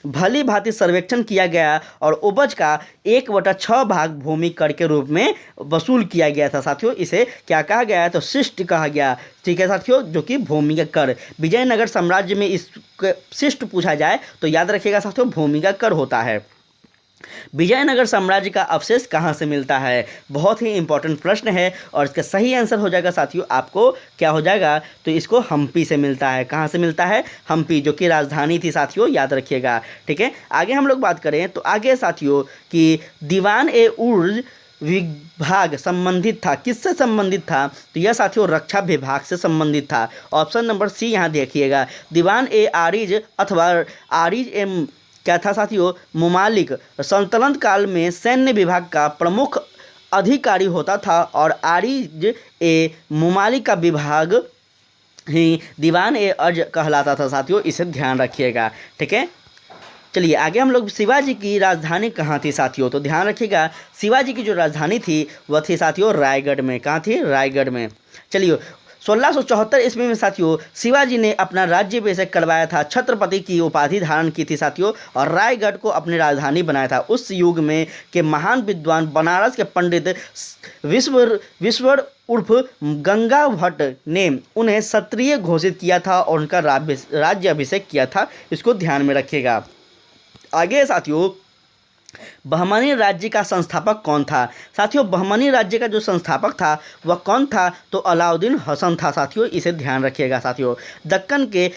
भली भांति सर्वेक्षण किया गया और उपज का 1/6 भाग भूमि कर के रूप में वसूल किया गया था साथियों। इसे क्या कहा गया है? तो शिष्ट कहा गया। ठीक है साथियों, जो कि भूमि का कर। विजयनगर साम्राज्य में इस शिष्ट पूछा जाए तो याद रखिएगा साथियों, भूमि का कर होता है। विजयनगर साम्राज्य का अवशेष कहाँ से मिलता है? बहुत ही इंपॉर्टेंट प्रश्न है और इसका सही आंसर हो जाएगा साथियों आपको क्या हो जाएगा? तो इसको हम्पी से मिलता है। कहाँ से मिलता है? हम्पी, जो कि राजधानी थी साथियों, याद रखिएगा। ठीक है, आगे हम लोग बात करें तो आगे साथियों कि दीवान ए उर्ज विभाग संबंधित था, किससे संबंधित था? तो यह साथियों रक्षा विभाग से संबंधित था। ऑप्शन नंबर सी यहाँ देखिएगा, दीवान ए आरिज अथवा आरिज एम क्या था साथियों? मुमालिक सल्तनत काल में सैन्य विभाग का प्रमुख अधिकारी होता था और आरिज ए मुमालिक का विभाग ही दीवान ए अर्ज कहलाता था साथियों, इसे ध्यान रखिएगा। ठीक है, चलिए आगे हम लोग शिवाजी की राजधानी कहाँ थी साथियों? तो ध्यान रखिएगा, शिवाजी की जो राजधानी थी वह थी साथियों रायगढ़ में। कहाँ थी? रायगढ़ में। चलिए, 1674 ईस्वी में साथियों शिवाजी ने अपना राज्याभिषेक करवाया था, छत्रपति की उपाधि धारण की थी साथियों और रायगढ़ को अपनी राजधानी बनाया था। उस युग में के महान विद्वान बनारस के पंडित विश्वर उर्फ गंगा भट्ट ने उन्हें क्षत्रिय घोषित किया था और उनका राज्याभिषेक किया था। इसको ध्यान में रखिएगा। आगे साथियों, बहमनी राज्य का संस्थापक कौन था? साथियों बहमनी राज्य का जो संस्थापक था वह कौन था? तो अलाउद्दीन हसन था साथियों, इसे ध्यान रखिएगा साथियों। दक्कन के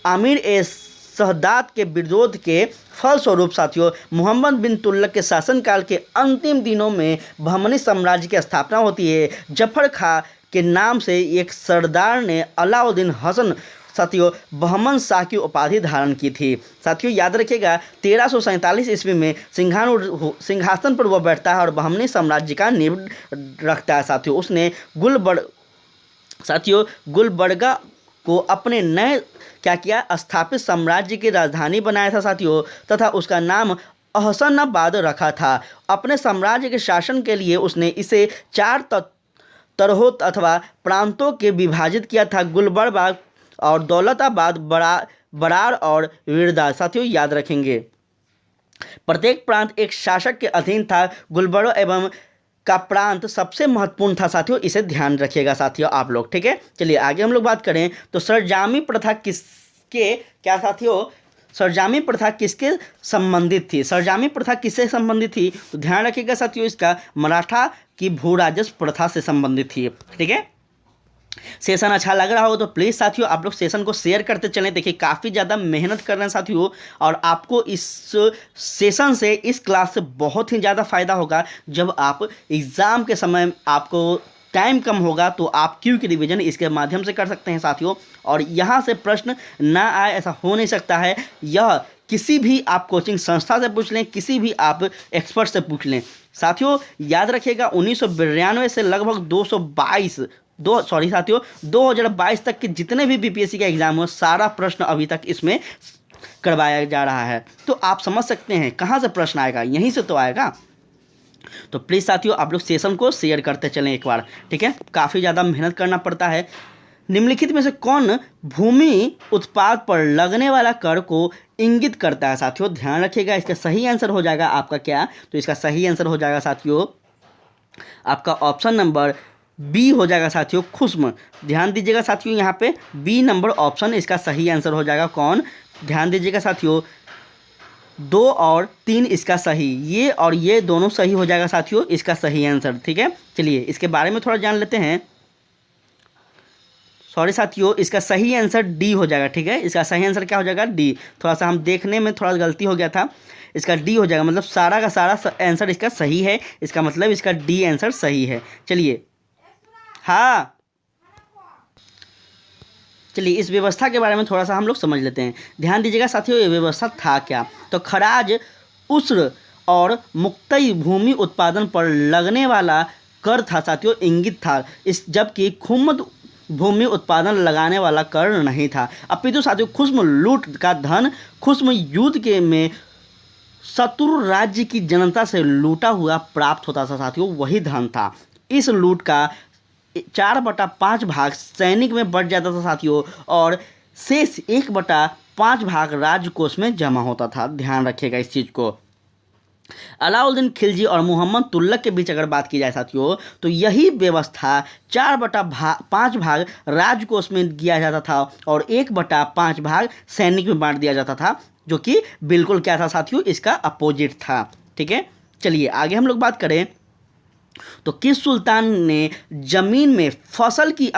आमिर ए शहदाद के विरोध के फलस्वरूप साथियों मोहम्मद बिन तुगलक के शासनकाल के अंतिम दिनों में बहमनी साम्राज्य की स्थापना होती है। जफर खां के नाम से एक सरदार ने अलाउद्दीन हसन साथियों बहमन शाह की उपाधि धारण की थी। साथियों याद रखिएगा, 1347 ईस्वी में सिंहासन पर वह बैठता है और बहमनी साम्राज्य का नींव रखता है साथियों। उसने गुलबर्गा को अपने नए क्या किया? स्थापित साम्राज्य की राजधानी बनाया था साथियों तथा उसका नाम अहसनाबाद रखा था। अपने साम्राज्य के शासन के लिए उसने इसे 4 तरहों अथवा प्रांतों के विभाजित किया था, गुलबर्गा और दौलताबाद, बरार और वीरदा। साथियों याद रखेंगे, प्रत्येक प्रांत एक शासक के अधीन था। गुलबर्गा एवं का प्रांत सबसे महत्वपूर्ण था साथियों, इसे ध्यान रखिएगा साथियों आप लोग। ठीक है, चलिए आगे हम लोग बात करें तो सरजामी प्रथा किसके क्या साथियों? सरजामी प्रथा किसके संबंधित थी? सरजामी प्रथा किससे संबंधित थी? तो ध्यान रखिएगा साथियों, इसका मराठा की भू राजस्व प्रथा से संबंधित थी। ठीक है, सेशन अच्छा लग रहा हो तो प्लीज़ साथियों आप लोग सेशन को शेयर करते चलें। देखिए काफ़ी ज़्यादा मेहनत कर रहे हैं साथियों और आपको इस सेशन से, इस क्लास से बहुत ही ज़्यादा फ़ायदा होगा। जब आप एग्ज़ाम के समय आपको टाइम कम होगा तो आप क्यू की रिवीजन इसके माध्यम से कर सकते हैं साथियों। और यहाँ से प्रश्न ना आए ऐसा हो नहीं सकता है। यह किसी भी आप कोचिंग संस्था से पूछ लें, किसी भी आप एक्सपर्ट से पूछ लें साथियों। याद रखिएगा 1992 से लगभग 2022 तक के जितने भी बीपीएससी का एग्जाम हो सारा प्रश्न अभी तक इसमें करवाया जा रहा है। तो आप समझ सकते हैं कहाँ से प्रश्न आएगा, यहीं से तो आएगा। तो प्लीज़ साथियों आप लोग सेशन को शेयर करते चलें एक बार, ठीक है। काफ़ी ज़्यादा मेहनत करना पड़ता है। निम्नलिखित में से कौन भूमि उत्पाद पर लगने वाला कर को इंगित करता है? साथियों ध्यान रखिएगा, इसका सही आंसर हो जाएगा आपका क्या, तो इसका सही आंसर हो जाएगा साथियों आपका ऑप्शन नंबर बी हो जाएगा साथियों, खुश्म। ध्यान दीजिएगा साथियों, यहाँ पे बी नंबर ऑप्शन इसका सही आंसर हो जाएगा। कौन, ध्यान दीजिएगा साथियों, 2 और 3 इसका सही, ये और ये दोनों सही हो जाएगा साथियों इसका सही आंसर, ठीक है। चलिए इसके बारे में थोड़ा जान लेते हैं। सॉरी साथियों, इसका सही आंसर डी हो जाएगा, ठीक है। इसका सही आंसर क्या हो जाएगा, डी। थोड़ा सा हम देखने में थोड़ा गलती हो गया था, इसका डी हो जाएगा, मतलब सारा का सारा आंसर इसका सही है, इसका मतलब इसका डी आंसर सही है। चलिए हाँ, चलिए इस व्यवस्था के बारे में थोड़ा सा हम लोग समझ लेते हैं। ध्यान दीजिएगा साथियों, ये व्यवस्था था क्या, तो खराज उस्र और मुक्तई भूमि उत्पादन पर लगने वाला कर था साथियों, इंगित था इस, जबकि खुम्द भूमि उत्पादन लगाने वाला कर नहीं था। अपितु साथियों खुश्म लूट का धन खुश्म युद्ध के में शत्रु राज्य की जनता से लूटा हुआ प्राप्त होता था साथियों, वही धन था। इस लूट का 4/5 भाग सैनिक में बढ़ जाता था साथियों, और शेष 1/5 भाग राजकोष में जमा होता था। ध्यान रखिएगा इस चीज़ को। अलाउद्दीन खिलजी और मोहम्मद तुगलक के बीच अगर बात की जाए साथियों, तो यही व्यवस्था 4/5 भाग राजकोष में किया जाता था और 1/5 भाग सैनिक में बांट दिया जाता था, जो कि बिल्कुल क्या था साथियों, इसका अपोजिट था, ठीक है। चलिए आगे हम लोग बात करें, तो किस सुल्तान ने जमीन में फसल की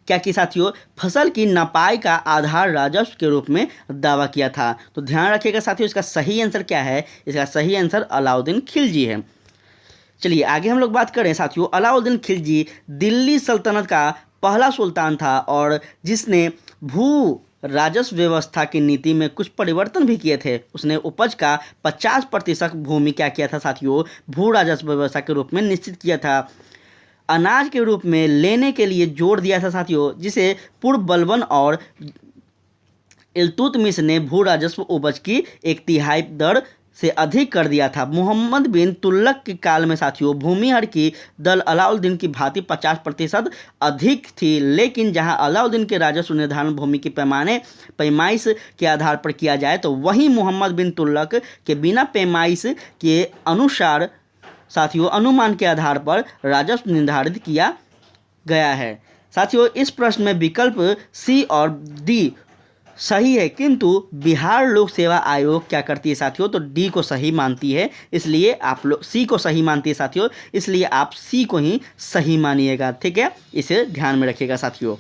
क्या की साथियों, फसल की नपाई का आधार राजस्व के रूप में दावा किया था? तो ध्यान रखिएगा साथियों, इसका सही आंसर क्या है, इसका सही आंसर अलाउद्दीन खिलजी है। चलिए आगे हम लोग बात करें साथियों, अलाउद्दीन खिलजी दिल्ली सल्तनत का पहला सुल्तान था और जिसने भू राजस्व व्यवस्था की नीति में कुछ परिवर्तन भी किए थे। उसने उपज का 50% भूमि क्या किया था साथियों, भू राजस्व व्यवस्था के रूप में निश्चित किया था। अनाज के रूप में लेने के लिए जोर दिया था साथियों, जिसे पूर्व बलबन और इल्तुतमिश ने भू राजस्व उपज की 1/3 दर से अधिक कर दिया था। मोहम्मद बिन तुगलक के काल में साथियों भूमिहर की दल अलाउद्दीन की भांति 50% अधिक थी, लेकिन जहां अलाउद्दीन के राजस्व निर्धारण भूमि की पैमाइश के आधार पर किया जाए, तो वहीं मोहम्मद बिन तुगलक के बिना पैमाइश के अनुसार साथियों अनुमान के आधार पर राजस्व निर्धारित किया गया है। साथियों इस प्रश्न में विकल्प सी और डी सही है, किंतु बिहार लोक सेवा आयोग क्या करती है साथियों, तो डी को सही मानती है, इसलिए आप लोग सी को सही मानती है साथियों, इसलिए आप सी को ही सही मानिएगा, ठीक है। इसे ध्यान में रखिएगा साथियों।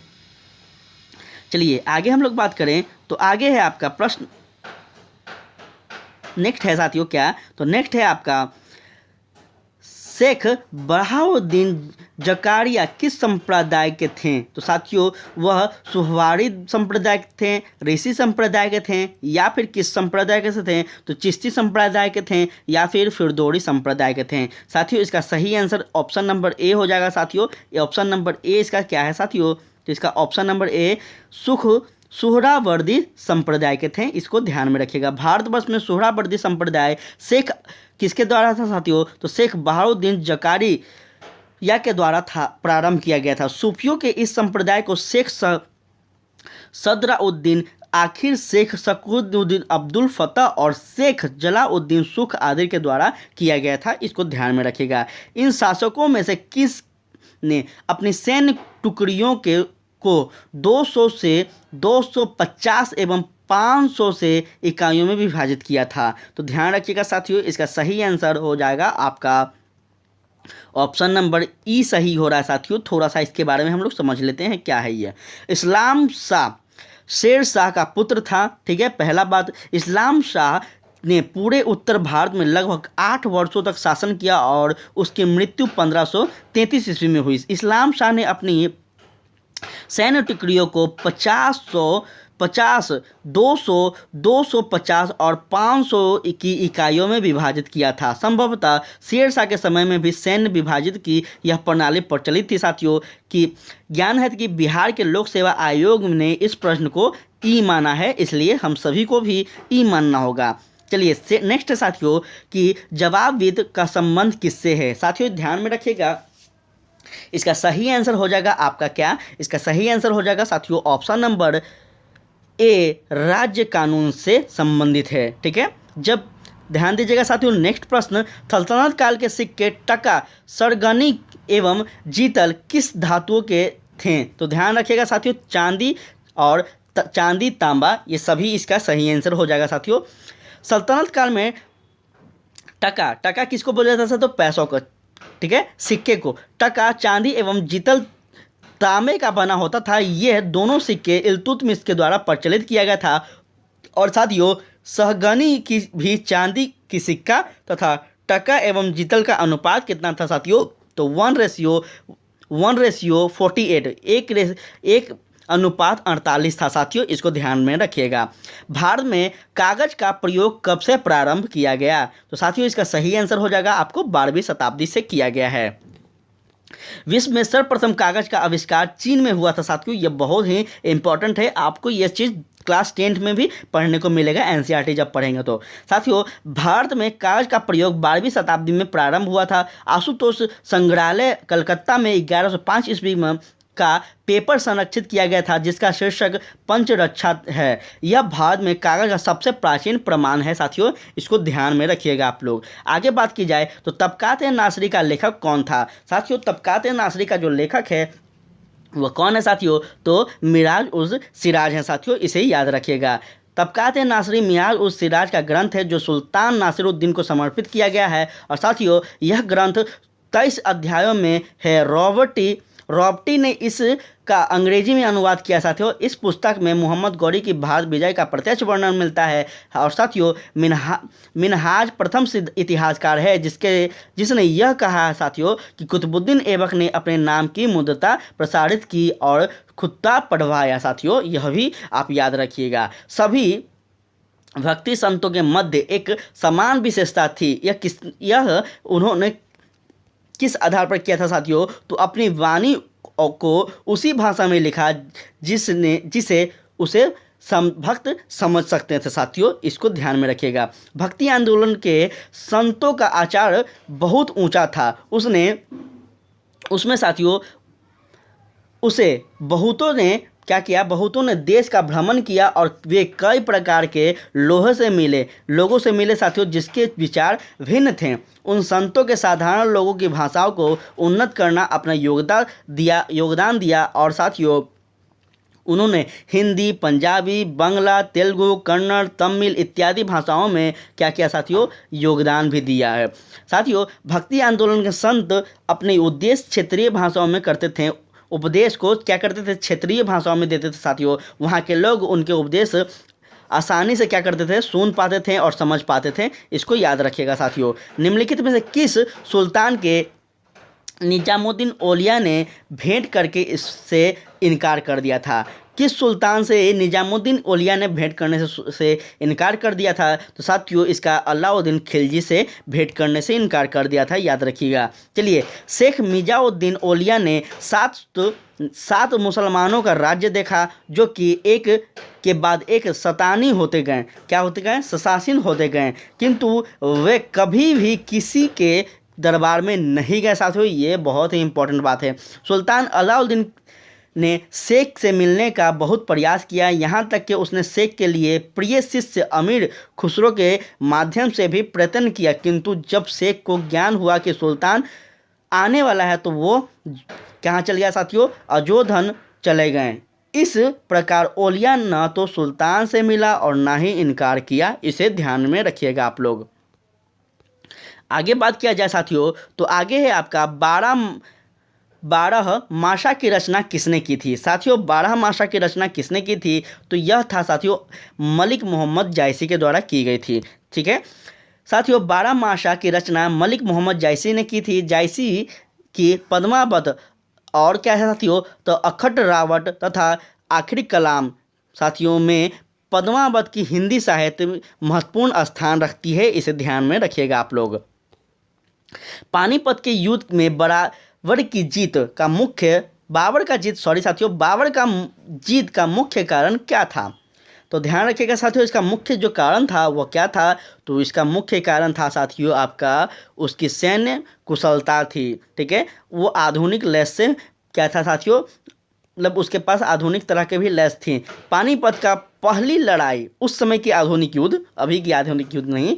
चलिए आगे हम लोग बात करें, तो आगे है आपका प्रश्न, नेक्स्ट है साथियों क्या, तो नेक्स्ट है आपका शेख बहाउद्दीन जकारिया किस संप्रदाय के थे? तो साथियों वह सुहवारी संप्रदाय के थे, ऋषि संप्रदाय के थे, या फिर किस संप्रदाय के थे, तो चिश्ती संप्रदाय के थे, या फिर फिरदौरी संप्रदाय के थे। साथियों इसका सही आंसर ऑप्शन नंबर ए हो जाएगा साथियों, ये ऑप्शन नंबर ए इसका क्या है साथियों, तो इसका ऑप्शन नंबर ए सुहरावर्दी संप्रदाय के थे, इसको ध्यान में रखिएगा। भारतवर्ष में सुहरावर्दी संप्रदाय शेख किसके द्वारा था साथियों, तो शेख बहाउद्दीन जकारिया के द्वारा था, प्रारंभ किया गया था। सूफियों के इस संप्रदाय को शेख सदराउद्दीन आखिर, शेख शकुद्दीन अब्दुल फतह और शेख जलाउद्दीन सुख आदि के द्वारा किया गया था, इसको ध्यान में रखिएगा। इन शासकों में से किस ने अपनी सैन्य टुकड़ियों को 200 से 250 एवं 500 से इकाइयों में विभाजित किया था? तो ध्यान रखिएगा साथियों, इसका सही आंसर हो जाएगा आपका ऑप्शन नंबर ई सही हो रहा है साथियों। थोड़ा सा इसके बारे में हम लोग समझ लेते हैं क्या है ये। इस्लाम शाह शेर शाह का पुत्र था, ठीक है। पहला बात, इस्लाम शाह ने पूरे उत्तर भारत में लगभग 8 वर्षों तक शासन किया और उसकी मृत्यु 1533 ईस्वी में हुई। इस्लाम शाह ने अपनी सैन्य टुकड़ियों को 50, 200, 250 और 500 की इकाइयों में विभाजित किया था। संभवतः शेरशाह के समय में भी सैन्य विभाजित की यह प्रणाली प्रचलित थी। साथियों की ज्ञान है कि बिहार के लोक सेवा आयोग ने इस प्रश्न को ई माना है, इसलिए हम सभी को भी ई मानना होगा। चलिए नेक्स्ट साथियों कि जवाबविद का संबंध किससे है। साथियों ध्यान में रखिएगा, इसका सही आंसर हो जाएगा आपका क्या, इसका सही आंसर हो जाएगा साथियों ऑप्शन नंबर ए, राज्य कानून से संबंधित है। ठीक है, जब ध्यान दीजिएगा साथियों नेक्स्ट प्रश्न, सल्तनत काल के सिक्के टका, सरगनी एवं जीतल किस धातुओं के थे। तो ध्यान रखिएगा साथियों चांदी और चांदी तांबा, ये सभी इसका सही आंसर हो जाएगा साथियों। सल्तनत काल में टका, टका किसको बोला जाता था, तो पैसों को, ठीक है, सिक्के को टका चांदी एवं जीतल तांबे का बना होता था। यह दोनों सिक्के इल्तुतमिश के द्वारा प्रचलित किया गया था। और साथियों सहगनी की भी चांदी की सिक्का तथा टका एवं जीतल का अनुपात कितना था साथियों, तो 1:48, एक अनुपात 48 था साथियों, इसको ध्यान में रखिएगा। भारत में कागज का प्रयोग कब से प्रारंभ किया गया, तो साथियों इसका सही आंसर हो जाएगा आपको 12वीं शताब्दी से किया गया है। विश्व में सर्वप्रथम कागज का आविष्कार चीन में हुआ था साथियों, यह बहुत ही इंपॉर्टेंट है, आपको यह चीज़ क्लास 10th में भी पढ़ने को मिलेगा, एनसीईआरटी जब पढ़ेंगे तो। साथियों भारत में कागज का प्रयोग 12वीं शताब्दी में प्रारंभ हुआ था। आशुतोष संग्रहालय कलकत्ता में 1105 ईस्वी में का पेपर संरक्षित किया गया था, जिसका शीर्षक पंचरक्षा है। यह भारत में कागज का सबसे प्राचीन प्रमाण है साथियों, इसको ध्यान में रखिएगा आप लोग। आगे बात की जाए तो तबकात-ए-नासरी का लेखक कौन था। साथियों तबकात-ए-नासरी का जो लेखक है वह कौन है साथियों, तो मिराज-उज़-सिराज है साथियों, इसे याद रखिएगा। तबकात-ए-नासरी मिराज-उज़-सिराज का ग्रंथ है जो सुल्तान नासिरुद्दीन को समर्पित किया गया है। और साथियों यह ग्रंथ 23 अध्यायों में है। रॉबर्टी ने इसका अंग्रेजी में अनुवाद किया साथियों। इस पुस्तक में मोहम्मद गौरी की भारत विजय का प्रत्यक्ष वर्णन मिलता है। और साथियों मिनहाज प्रथम सिद्ध इतिहासकार है जिसने यह कहा है साथियों कि कुतुबुद्दीन ऐबक ने अपने नाम की मुद्दता प्रसारित की और खुत्ता पढ़वाया साथियों, यह भी आप याद रखिएगा। सभी भक्ति संतों के मध्य एक समान विशेषता थी। यह उन्होंने किस आधार पर किया था साथियों, तो अपनी वाणी को उसी भाषा में लिखा जिसे उसे भक्त समझ सकते थे साथियों, इसको ध्यान में रखिएगा। भक्ति आंदोलन के संतों का आचार बहुत ऊंचा था। उसमें साथियों उसे बहुतों ने क्या किया, बहुतों ने देश का भ्रमण किया और वे कई प्रकार के लोगों से मिले साथियों, जिसके विचार भिन्न थे। उन संतों के साधारण लोगों की भाषाओं को उन्नत करना अपना योगदान दिया। और साथियों उन्होंने हिंदी, पंजाबी, बांग्ला, तेलुगु, कन्नड़, तमिल इत्यादि भाषाओं में क्या किया साथियों, योगदान भी दिया है। साथियों भक्ति आंदोलन के संत अपने उद्देश्य क्षेत्रीय भाषाओं में करते थे, उपदेश को क्या करते थे, क्षेत्रीय भाषाओं में देते थे साथियों। वहाँ के लोग उनके उपदेश आसानी से क्या करते थे, सुन पाते थे और समझ पाते थे, इसको याद रखिएगा साथियों। निम्नलिखित में से किस सुल्तान के निजामुद्दीन औलिया ने भेंट करके इससे इनकार कर दिया था। किस सुल्तान से निजामुद्दीन औलिया ने भेंट करने से इनकार कर दिया था, तो साथियों इसका अलाउद्दीन खिलजी से भेंट करने से इनकार कर दिया था, याद रखिएगा। चलिए शेख मिर्ज़ाउद्दीन औलिया ने सात मुसलमानों का राज्य देखा, जो कि एक के बाद एक सतानी होते गए, क्या होते गए, ससासीन होते गए, किंतु वे कभी भी किसी के दरबार में नहीं गए साथियों, ये बहुत ही इंपॉर्टेंट बात है। सुल्तान अलाउद्दीन ने शेख से मिलने का बहुत प्रयास किया, यहाँ तक कि उसने शेख के लिए प्रिय शिष्य अमीर खुसरो के माध्यम से भी प्रयत्न किया, किंतु जब शेख को ज्ञान हुआ कि सुल्तान आने वाला है तो वो कहाँ चल गया साथियों, अजोधन चले गए। इस प्रकार औलिया न तो सुल्तान से मिला और ना ही इनकार किया, इसे ध्यान में रखिएगा आप लोग। आगे बात किया जाए साथियों तो आगे है आपका 12 माशा की रचना किसने की थी। साथियों 12 माशा की रचना किसने की थी, तो यह था साथियों मलिक मोहम्मद जायसी के द्वारा की गई थी। ठीक है साथियों 12 माशा की रचना मलिक मोहम्मद जायसी ने की थी। जायसी की पद्मावत और क्या है साथियों, तो अखट रावट तथा आखिरी कलाम साथियों में पद्मावत की हिंदी साहित्य में महत्वपूर्ण स्थान रखती है, इसे ध्यान में रखिएगा आप लोग। पानीपत के युद्ध में बाबर की जीत का जीत का मुख्य कारण क्या था? तो ध्यान रखिएगा साथियों, इसका मुख्य जो कारण था वो क्या था, तो इसका मुख्य कारण था साथियों आपका उसकी सैन्य कुशलता थी। ठीक है, वो आधुनिक लैस से क्या था साथियों, मतलब उसके पास आधुनिक तरह के भी लैस थी। पानीपत का पहली लड़ाई, उस समय की आधुनिक युद्ध, अभी की आधुनिक युद्ध नहीं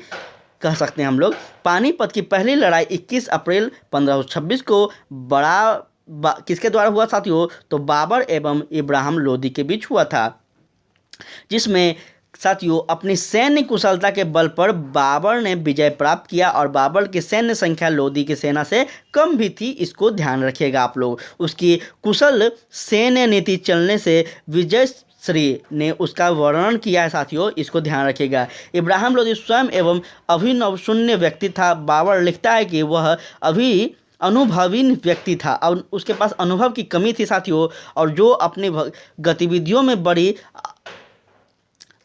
कह सकते हम लोग। पानीपत की पहली लड़ाई 21 अप्रैल 1526 को किसके द्वारा हुआ साथियों, तो बाबर एवं इब्राहिम लोदी के बीच हुआ था, जिसमें साथियों अपनी सैन्य कुशलता के बल पर बाबर ने विजय प्राप्त किया और बाबर की सैन्य संख्या लोदी की सेना से कम भी थी, इसको ध्यान रखिएगा आप लोग। उसकी कुशल सैन्य नीति चलने से विजय श्री ने उसका वर्णन किया है साथियों, इसको ध्यान रखिएगा। इब्राहिम लोदी स्वयं एवं अभिनव शून्य व्यक्ति था। बाबर लिखता है कि वह अभी अनुभवी व्यक्ति था और उसके पास अनुभव की कमी थी साथियों, और जो अपनी गतिविधियों में बड़ी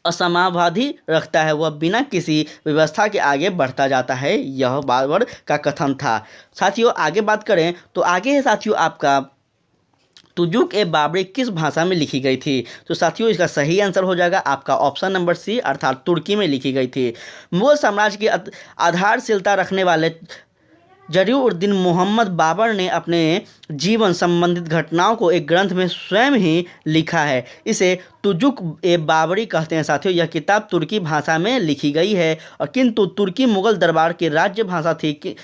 असमावाधि रखता है वह बिना किसी व्यवस्था के आगे बढ़ता जाता है, यह बाबर का कथन था। साथियों आगे बात करें तो आगे है साथियों आपका तुजुक ए बाबरी किस भाषा में लिखी गई थी? तो साथियों इसका सही आंसर हो जाएगा आपका ऑप्शन नंबर सी, अर्थात तुर्की में लिखी गई थी। मुगल साम्राज्य की आधारशिलता रखने वाले जरीउद्दीन मोहम्मद बाबर ने अपने जीवन संबंधित घटनाओं को एक ग्रंथ में स्वयं ही लिखा है, इसे तुजुक ए बाबरी कहते हैं साथियों। यह किताब तुर्की भाषा में लिखी गई है और किंतु तुर्की मुगल दरबार की राज्य भाषा थी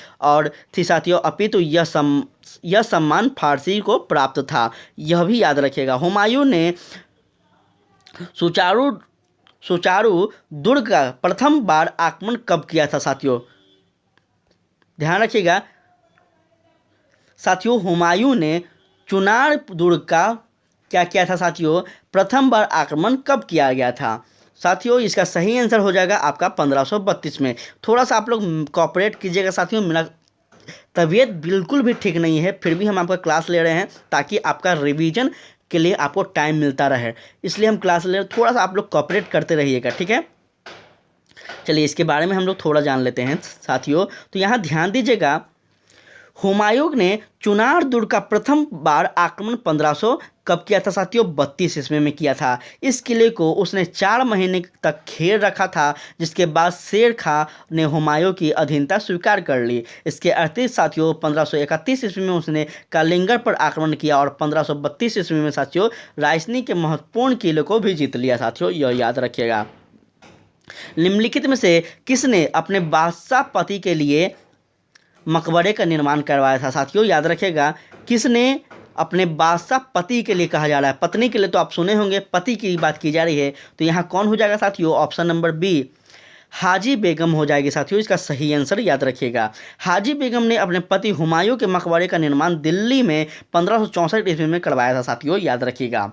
साथियों, अपितु यह सम्मान फारसी को प्राप्त था, यह भी याद रखिएगा। हुमायूं ने सुचारू दुर्ग का प्रथम बार आक्रमण कब किया था साथियों? ध्यान रखिएगा साथियों, हुमायूं ने चुनार दुर्ग का क्या किया था साथियों, प्रथम बार आक्रमण कब किया गया था? साथियों इसका सही आंसर हो जाएगा आपका 1532 में। थोड़ा सा आप लोग कॉपरेट कीजिएगा साथियों, मेरा तबीयत बिल्कुल भी ठीक नहीं है, फिर भी हम आपका क्लास ले रहे हैं ताकि आपका रिवीजन के लिए आपको टाइम मिलता रहे, इसलिए हम क्लास ले रहे हैं। थोड़ा सा आप लोग कॉपरेट करते रहिएगा, ठीक है। चलिए इसके बारे में हम लोग थोड़ा जान लेते हैं साथियों। तो यहाँ ध्यान दीजिएगा, हुमायूं ने चुनार दुर्ग का प्रथम बार आक्रमण 1500 कब किया था साथियों? 32 ईस्वी में किया था। इस किले को उसने 4 महीने तक घेर रखा था, जिसके बाद शेर खां ने हुमायूं की अधीनता स्वीकार कर ली। इसके अतिरिक्त साथियों 1531 ईस्वी में उसने कालिंगर पर आक्रमण किया और 1532 ईस्वी में साथियों रायसेनी के महत्वपूर्ण किले को भी जीत लिया साथियों, यह याद रखिएगा। निम्नलिखित में से किसने अपने बादशाह पति के लिए मकबरे का निर्माण करवाया था साथियों? याद रखिएगा, किसने अपने बादशाह पति के लिए कहा जा रहा है, पत्नी के लिए तो आप सुने होंगे, पति की बात की जा रही है, तो यहाँ कौन हो जाएगा साथियों? ऑप्शन नंबर बी हाजी बेगम हो जाएगी साथियों, इसका सही आंसर याद रखिएगा। हाजी बेगम ने अपने पति हुमायूं के मकबरे का निर्माण दिल्ली में 1564 ईस्वी में करवाया था साथियों, याद रखिएगा।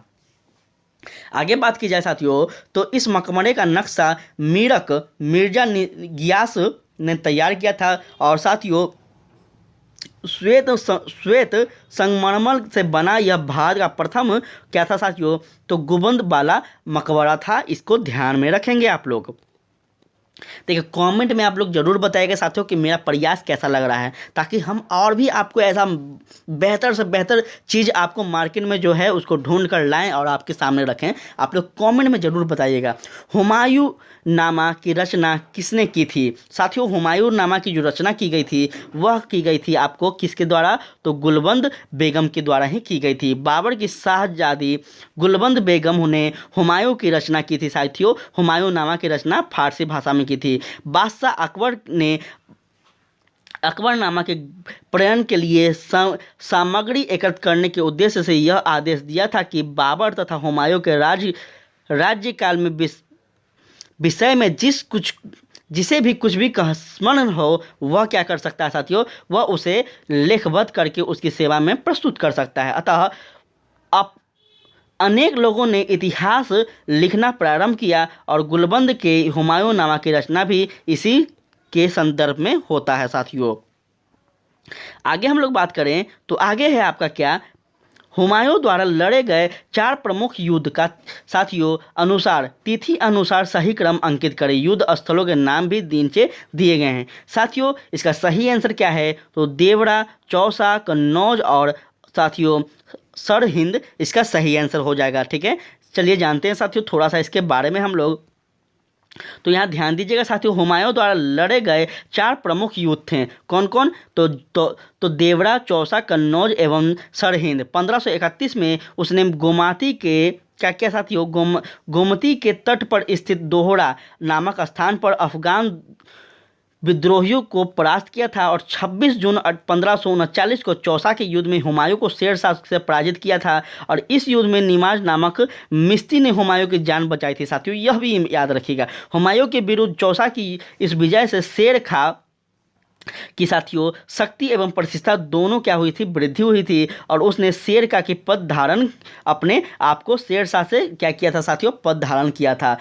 आगे बात की जाए साथियों तो इस मकबरे का नक्शा मिर्जा गियास ने तैयार किया था और साथियों श्वेत संगमरमर से बना यह भारत का प्रथम क्या था साथियों? तो गुंबद वाला मकबरा था, इसको ध्यान में रखेंगे आप लोग। देखिए कमेंट में आप लोग जरूर बताइएगा साथियों कि मेरा प्रयास कैसा लग रहा है, ताकि हम और भी आपको ऐसा बेहतर से बेहतर चीज़ आपको मार्केट में जो है उसको ढूंढ कर लाएं और आपके सामने रखें। आप लोग कमेंट में ज़रूर बताइएगा। हुमायूं नामा की रचना किसने की थी साथियों? हुमायूं नामा की जो रचना की गई थी वह की गई थी आपको किसके द्वारा? तो गुलबंद बेगम के द्वारा ही की गई थी। बाबर की शाहजादी गुलबंद बेगम ने हुमायूं की रचना की थी साथियों। हुमायूं नामा की रचना फारसी भाषा में की थी। बादशाह अकबर ने अकबरनामा के प्रेरण के लिए सामग्री एकत्र करने के उद्देश्य से यह आदेश दिया था कि बाबर तथा हुमायूं के राज्यकाल में विषय में जिसे भी कुछ भी स्मरण हो वह क्या कर सकता है साथियों? वह उसे लेखबद्ध करके उसकी सेवा में प्रस्तुत कर सकता है। अतः अब अनेक लोगों ने इतिहास लिखना प्रारंभ किया और गुलबंद के हुमायूं नामा की रचना भी इसी के संदर्भ में होता है साथियों। आगे हम लोग बात करें तो आगे है आपका क्या? हुमायूं द्वारा लड़े गए 4 प्रमुख युद्ध का साथियों अनुसार तिथि अनुसार सही क्रम अंकित करें। युद्ध स्थलों के नाम भी नीचे दिए गए हैं साथियों। इसका सही आंसर क्या है? तो देवरा, चौसा, कन्नौज और साथियों सरहिंद इसका सही आंसर हो जाएगा। ठीक है, चलिए जानते हैं साथियों थोड़ा सा इसके बारे में हम लोग। तो यहाँ ध्यान दीजिएगा साथियों, हुमायूं द्वारा लड़े गए 4 प्रमुख युद्ध थे। कौन कौन? तो देवरा, चौसा, कन्नौज एवं सरहिंद। 1531 में उसने गोमती के क्या क्या साथियों गोमती के तट पर स्थित दोहरा नामक स्थान पर अफगान विद्रोहियों को परास्त किया था और 26 जून 1539 को चौसा के युद्ध में हुमायूं को शेर शाह से पराजित किया था। और इस युद्ध में निमाज नामक मिस्ती ने हुमायूं की जान बचाई थी साथियों। यह भी याद रखिएगा, हुमायूं के विरुद्ध चौसा की इस विजय से शेर खां की साथियों शक्ति एवं प्रतिष्ठा दोनों क्या हुई थी? वृद्धि हुई थी। और उसने शेर खां की पद धारण अपने आप को शेर शाह से क्या किया था साथियों? पद धारण किया था।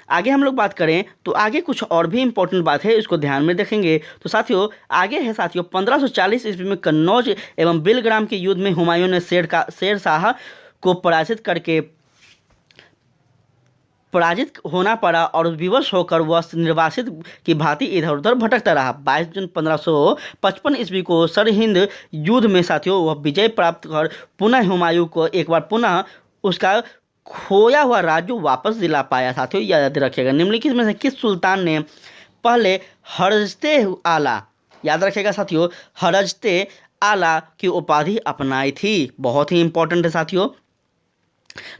आगे हम लोग बात करें तो आगे कुछ और भी इंपॉर्टेंट बात है, इसको ध्यान में देखेंगे। तो साथियों आगे है साथियों 1540 ईस्वी में कन्नौज एवं बिलग्राम के युद्ध में हुमायूं ने शेर शाह को पराजित होना पड़ा और विवश होकर वह निर्वासित की भांति इधर उधर भटकता रहा। 22 जून 1555 ईस्वी को सरहिंद युद्ध में साथियों वह विजय प्राप्त कर पुनः हुमायूं को एक बार पुनः उसका खोया हुआ राज्य वापस दिला पाया साथियों। याद रखिएगा, निम्नलिखित में से किस सुल्तान ने पहले हरजते आला, याद रखिएगा साथियों, हरजते आला की उपाधि अपनाई थी? बहुत ही इंपॉर्टेंट है साथियों।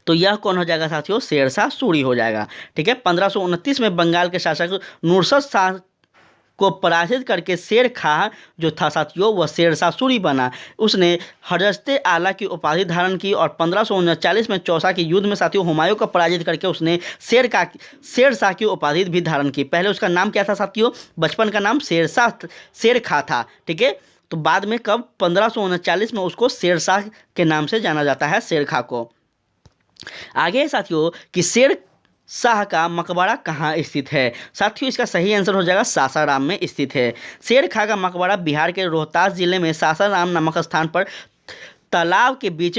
तो यह कौन हो जाएगा साथियों? शेरशाह सूरी हो जाएगा। ठीक है, 1529 में बंगाल के शासक नुसरत शाह को पराजित करके शेर खां जो था साथियों वह शेरशाह सूरी बना। उसने हरजते आला की उपाधि धारण की और 1539 में चौसा के युद्ध में साथियों हुमायूं को पराजित करके उसने शेरशाह की उपाधि भी धारण की। पहले उसका नाम क्या था साथियों? बचपन का नाम शेर खां था। ठीक है, तो बाद में कब 1539 में उसको शेरशाह के नाम से जाना जाता है, शेर खां को। आगे साथियों कि शेर शाह का मकबरा कहाँ स्थित है? साथियों इसका सही आंसर हो जाएगा सासाराम में स्थित है। शेर खां का मकबरा बिहार के रोहतास जिले में सासाराम नामक स्थान पर तालाब के बीच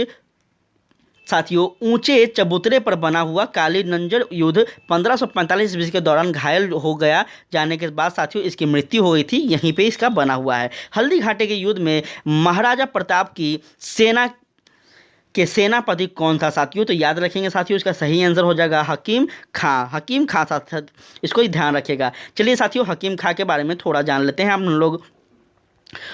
साथियों ऊंचे चबूतरे पर बना हुआ। काली नंजर युद्ध 1545 ईस्वी के दौरान घायल हो गया जाने के बाद साथियों इसकी मृत्यु हो गई थी, यहीं पे इसका बना हुआ है। हल्दी घाटी के युद्ध में महाराजा प्रताप की सेना के सेनापति कौन था साथियों? तो याद रखेंगे साथियों इसका सही आंसर हो जाएगा हकीम खां साथियों, इसको ही ध्यान रखिएगा। चलिए साथियों हकीम खां के बारे में थोड़ा जान लेते हैं हम लोग।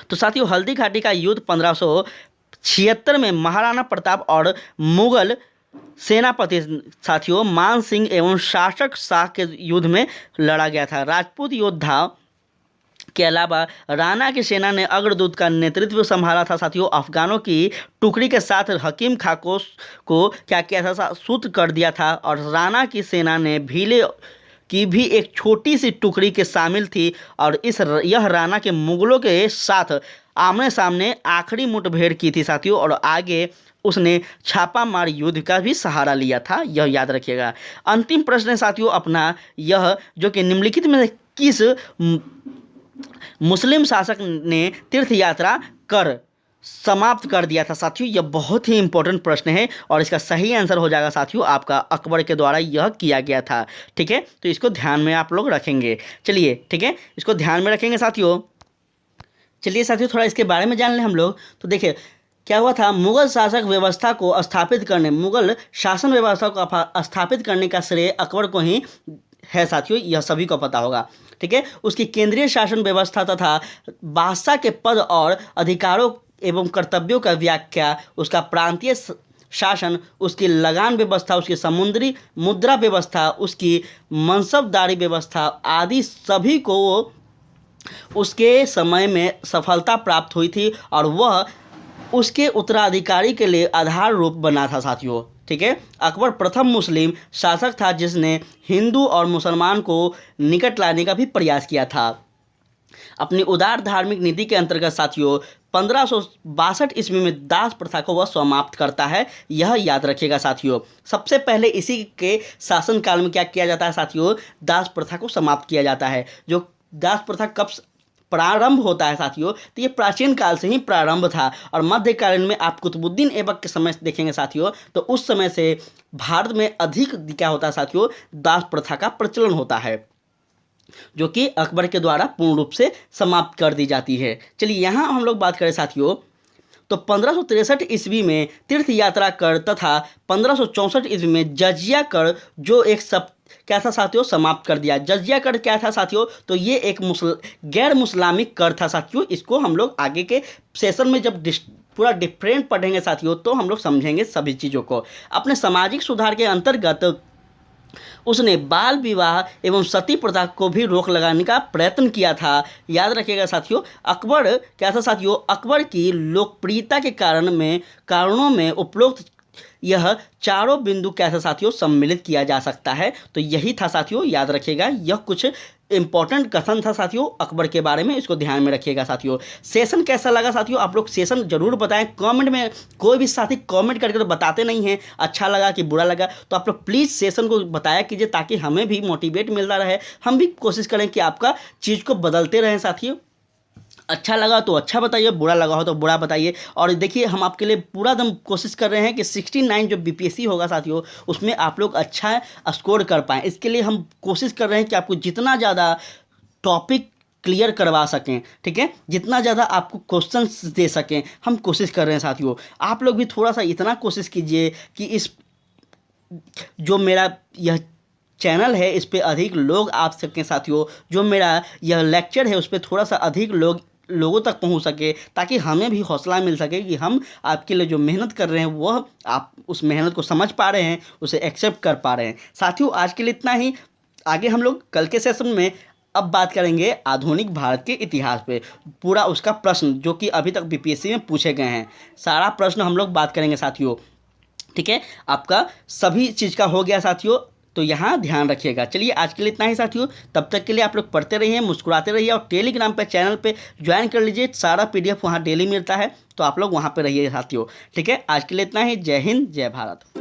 तो साथियों हल्दी घाटी का युद्ध 1576 में महाराणा प्रताप और मुगल सेनापति साथियों मान सिंह एवं शासक शाह के युद्ध में लड़ा गया था। राजपूत योद्धा के अलावा राणा की सेना ने अग्रदूत का नेतृत्व संभाला था साथियों। अफगानों की टुकड़ी के साथ हकीम खां को क्या किया था? सूत कर दिया था। और राणा की सेना ने भीले की भी एक छोटी सी टुकड़ी के शामिल थी और यह राणा के मुगलों के साथ आमने सामने आखिरी मुठभेड़ की थी साथियों। और आगे उसने छापा मार युद्ध का भी सहारा लिया था, यह याद रखिएगा। अंतिम प्रश्न है साथियों अपना यह, जो कि निम्नलिखित में किस मुस्लिम शासक ने तीर्थ यात्रा कर समाप्त कर दिया था साथियों? यह बहुत ही इंपॉर्टेंट प्रश्न है और इसका सही आंसर हो जाएगा साथियों आपका अकबर के द्वारा यह किया गया था। ठीक है, तो इसको ध्यान में आप लोग रखेंगे। चलिए ठीक है, इसको ध्यान में रखेंगे साथियों। चलिए साथियों थोड़ा इसके बारे में जान लें हम लोग। तो देखिए क्या हुआ था, मुगल शासन व्यवस्था को स्थापित करने का श्रेय अकबर को ही है साथियों, यह सभी को पता होगा। ठीक है, उसकी केंद्रीय शासन व्यवस्था तथा बादशाह के पद और अधिकारों एवं कर्तव्यों का व्याख्या, उसका प्रांतीय शासन, उसकी लगान व्यवस्था, उसकी समुद्री मुद्रा व्यवस्था, उसकी मनसबदारी व्यवस्था आदि सभी को उसके समय में सफलता प्राप्त हुई थी और वह उसके उत्तराधिकारी के लिए आधार रूप बना था साथियों। ठीक है, अकबर प्रथम मुस्लिम शासक था जिसने हिंदू और मुसलमान को निकट लाने का भी प्रयास किया था। अपनी उदार धार्मिक नीति के अंतर्गत साथियों 1562 ईस्वी में दास प्रथा को वह समाप्त करता है, यह याद रखिएगा साथियों। सबसे पहले इसी के शासनकाल में क्या किया जाता है साथियों? दास प्रथा को समाप्त किया जाता है। जो दास प्रथा कब प्रारंभ होता है साथियों, तो ये प्राचीन काल से ही प्रारंभ था। और मध्यकालीन में आप कुतुबुद्दीन ऐबक के समय देखेंगे साथियों, तो उस समय से भारत में अधिक क्या होता है साथियों, दास प्रथा का प्रचलन होता है, जो कि अकबर के द्वारा पूर्ण रूप से समाप्त कर दी जाती है। चलिए यहाँ हम लोग बात करें साथियों, तो 1563 ईस्वी में तीर्थ यात्रा कर तथा 1564 ईस्वी में जजिया कर जो एक सब क्या था साथियों, समाप्त कर दिया। जजिया कर क्या था साथियों, तो ये एक गैर मुस्लिमिक कर था साथियों। इसको हम लोग आगे के सेशन में जब पूरा डिफरेंट पढ़ेंगे साथियों, तो हम लोग समझेंगे सभी चीज़ों को। अपने सामाजिक सुधार के अंतर्गत उसने बाल विवाह एवं सती प्रथा को भी रोक लगाने का प्रयत्न किया था। याद रखिएगा साथियों, अकबर क्या था साथियों, अकबर की लोकप्रियता के कारणों में उपरोक्त यह चारों बिंदु क्या था साथियों, सम्मिलित किया जा सकता है। तो यही था साथियों, याद रखिएगा, यह कुछ इंपॉर्टेंट कथन था साथियों अकबर के बारे में, इसको ध्यान में रखिएगा साथियों। सेशन कैसा लगा साथियों, आप लोग सेशन जरूर बताएं कमेंट में। कोई भी साथी कमेंट करके तो बताते नहीं हैं अच्छा लगा कि बुरा लगा, तो आप लोग प्लीज़ सेशन को बताया कीजिए, ताकि हमें भी मोटिवेट मिलता रहे, हम भी कोशिश करें कि आपका चीज़ को बदलते रहें साथियों। अच्छा लगा तो अच्छा बताइए, बुरा लगा हो तो बुरा बताइए। और देखिए, हम आपके लिए पूरा दम कोशिश कर रहे हैं कि 69 जो बीपीएससी होगा साथियों, उसमें आप लोग अच्छा स्कोर कर पाएँ। इसके लिए हम कोशिश कर रहे हैं कि आपको जितना ज़्यादा टॉपिक क्लियर करवा सकें, ठीक है, जितना ज़्यादा आपको क्वेश्चंस दे सकें, हम कोशिश कर रहे हैं साथियों। आप लोग भी थोड़ा सा इतना कोशिश कीजिए कि इस जो मेरा यह चैनल है इस पे अधिक लोग आ सकें साथियों, जो मेरा यह लेक्चर है उस पर थोड़ा सा अधिक लोगों तक पहुंच सके, ताकि हमें भी हौसला मिल सके कि हम आपके लिए जो मेहनत कर रहे हैं वह आप उस मेहनत को समझ पा रहे हैं, उसे एक्सेप्ट कर पा रहे हैं साथियों। आज के लिए इतना ही। आगे हम लोग कल के सेशन में अब बात करेंगे आधुनिक भारत के इतिहास पे, पूरा उसका प्रश्न जो कि अभी तक बीपीएससी में पूछे गए हैं, सारा प्रश्न हम लोग बात करेंगे साथियों, ठीक है। आपका सभी चीज़ का हो गया साथियों, तो यहाँ ध्यान रखिएगा। चलिए आज के लिए इतना ही साथियों, तब तक के लिए आप लोग पढ़ते रहिए, मुस्कुराते रहिए, और टेलीग्राम पे चैनल पे ज्वाइन कर लीजिए, सारा पीडीएफ वहाँ डेली मिलता है, तो आप लोग वहाँ पे रहिए साथियों, ठीक है। आज के लिए इतना ही। जय हिंद, जय भारत।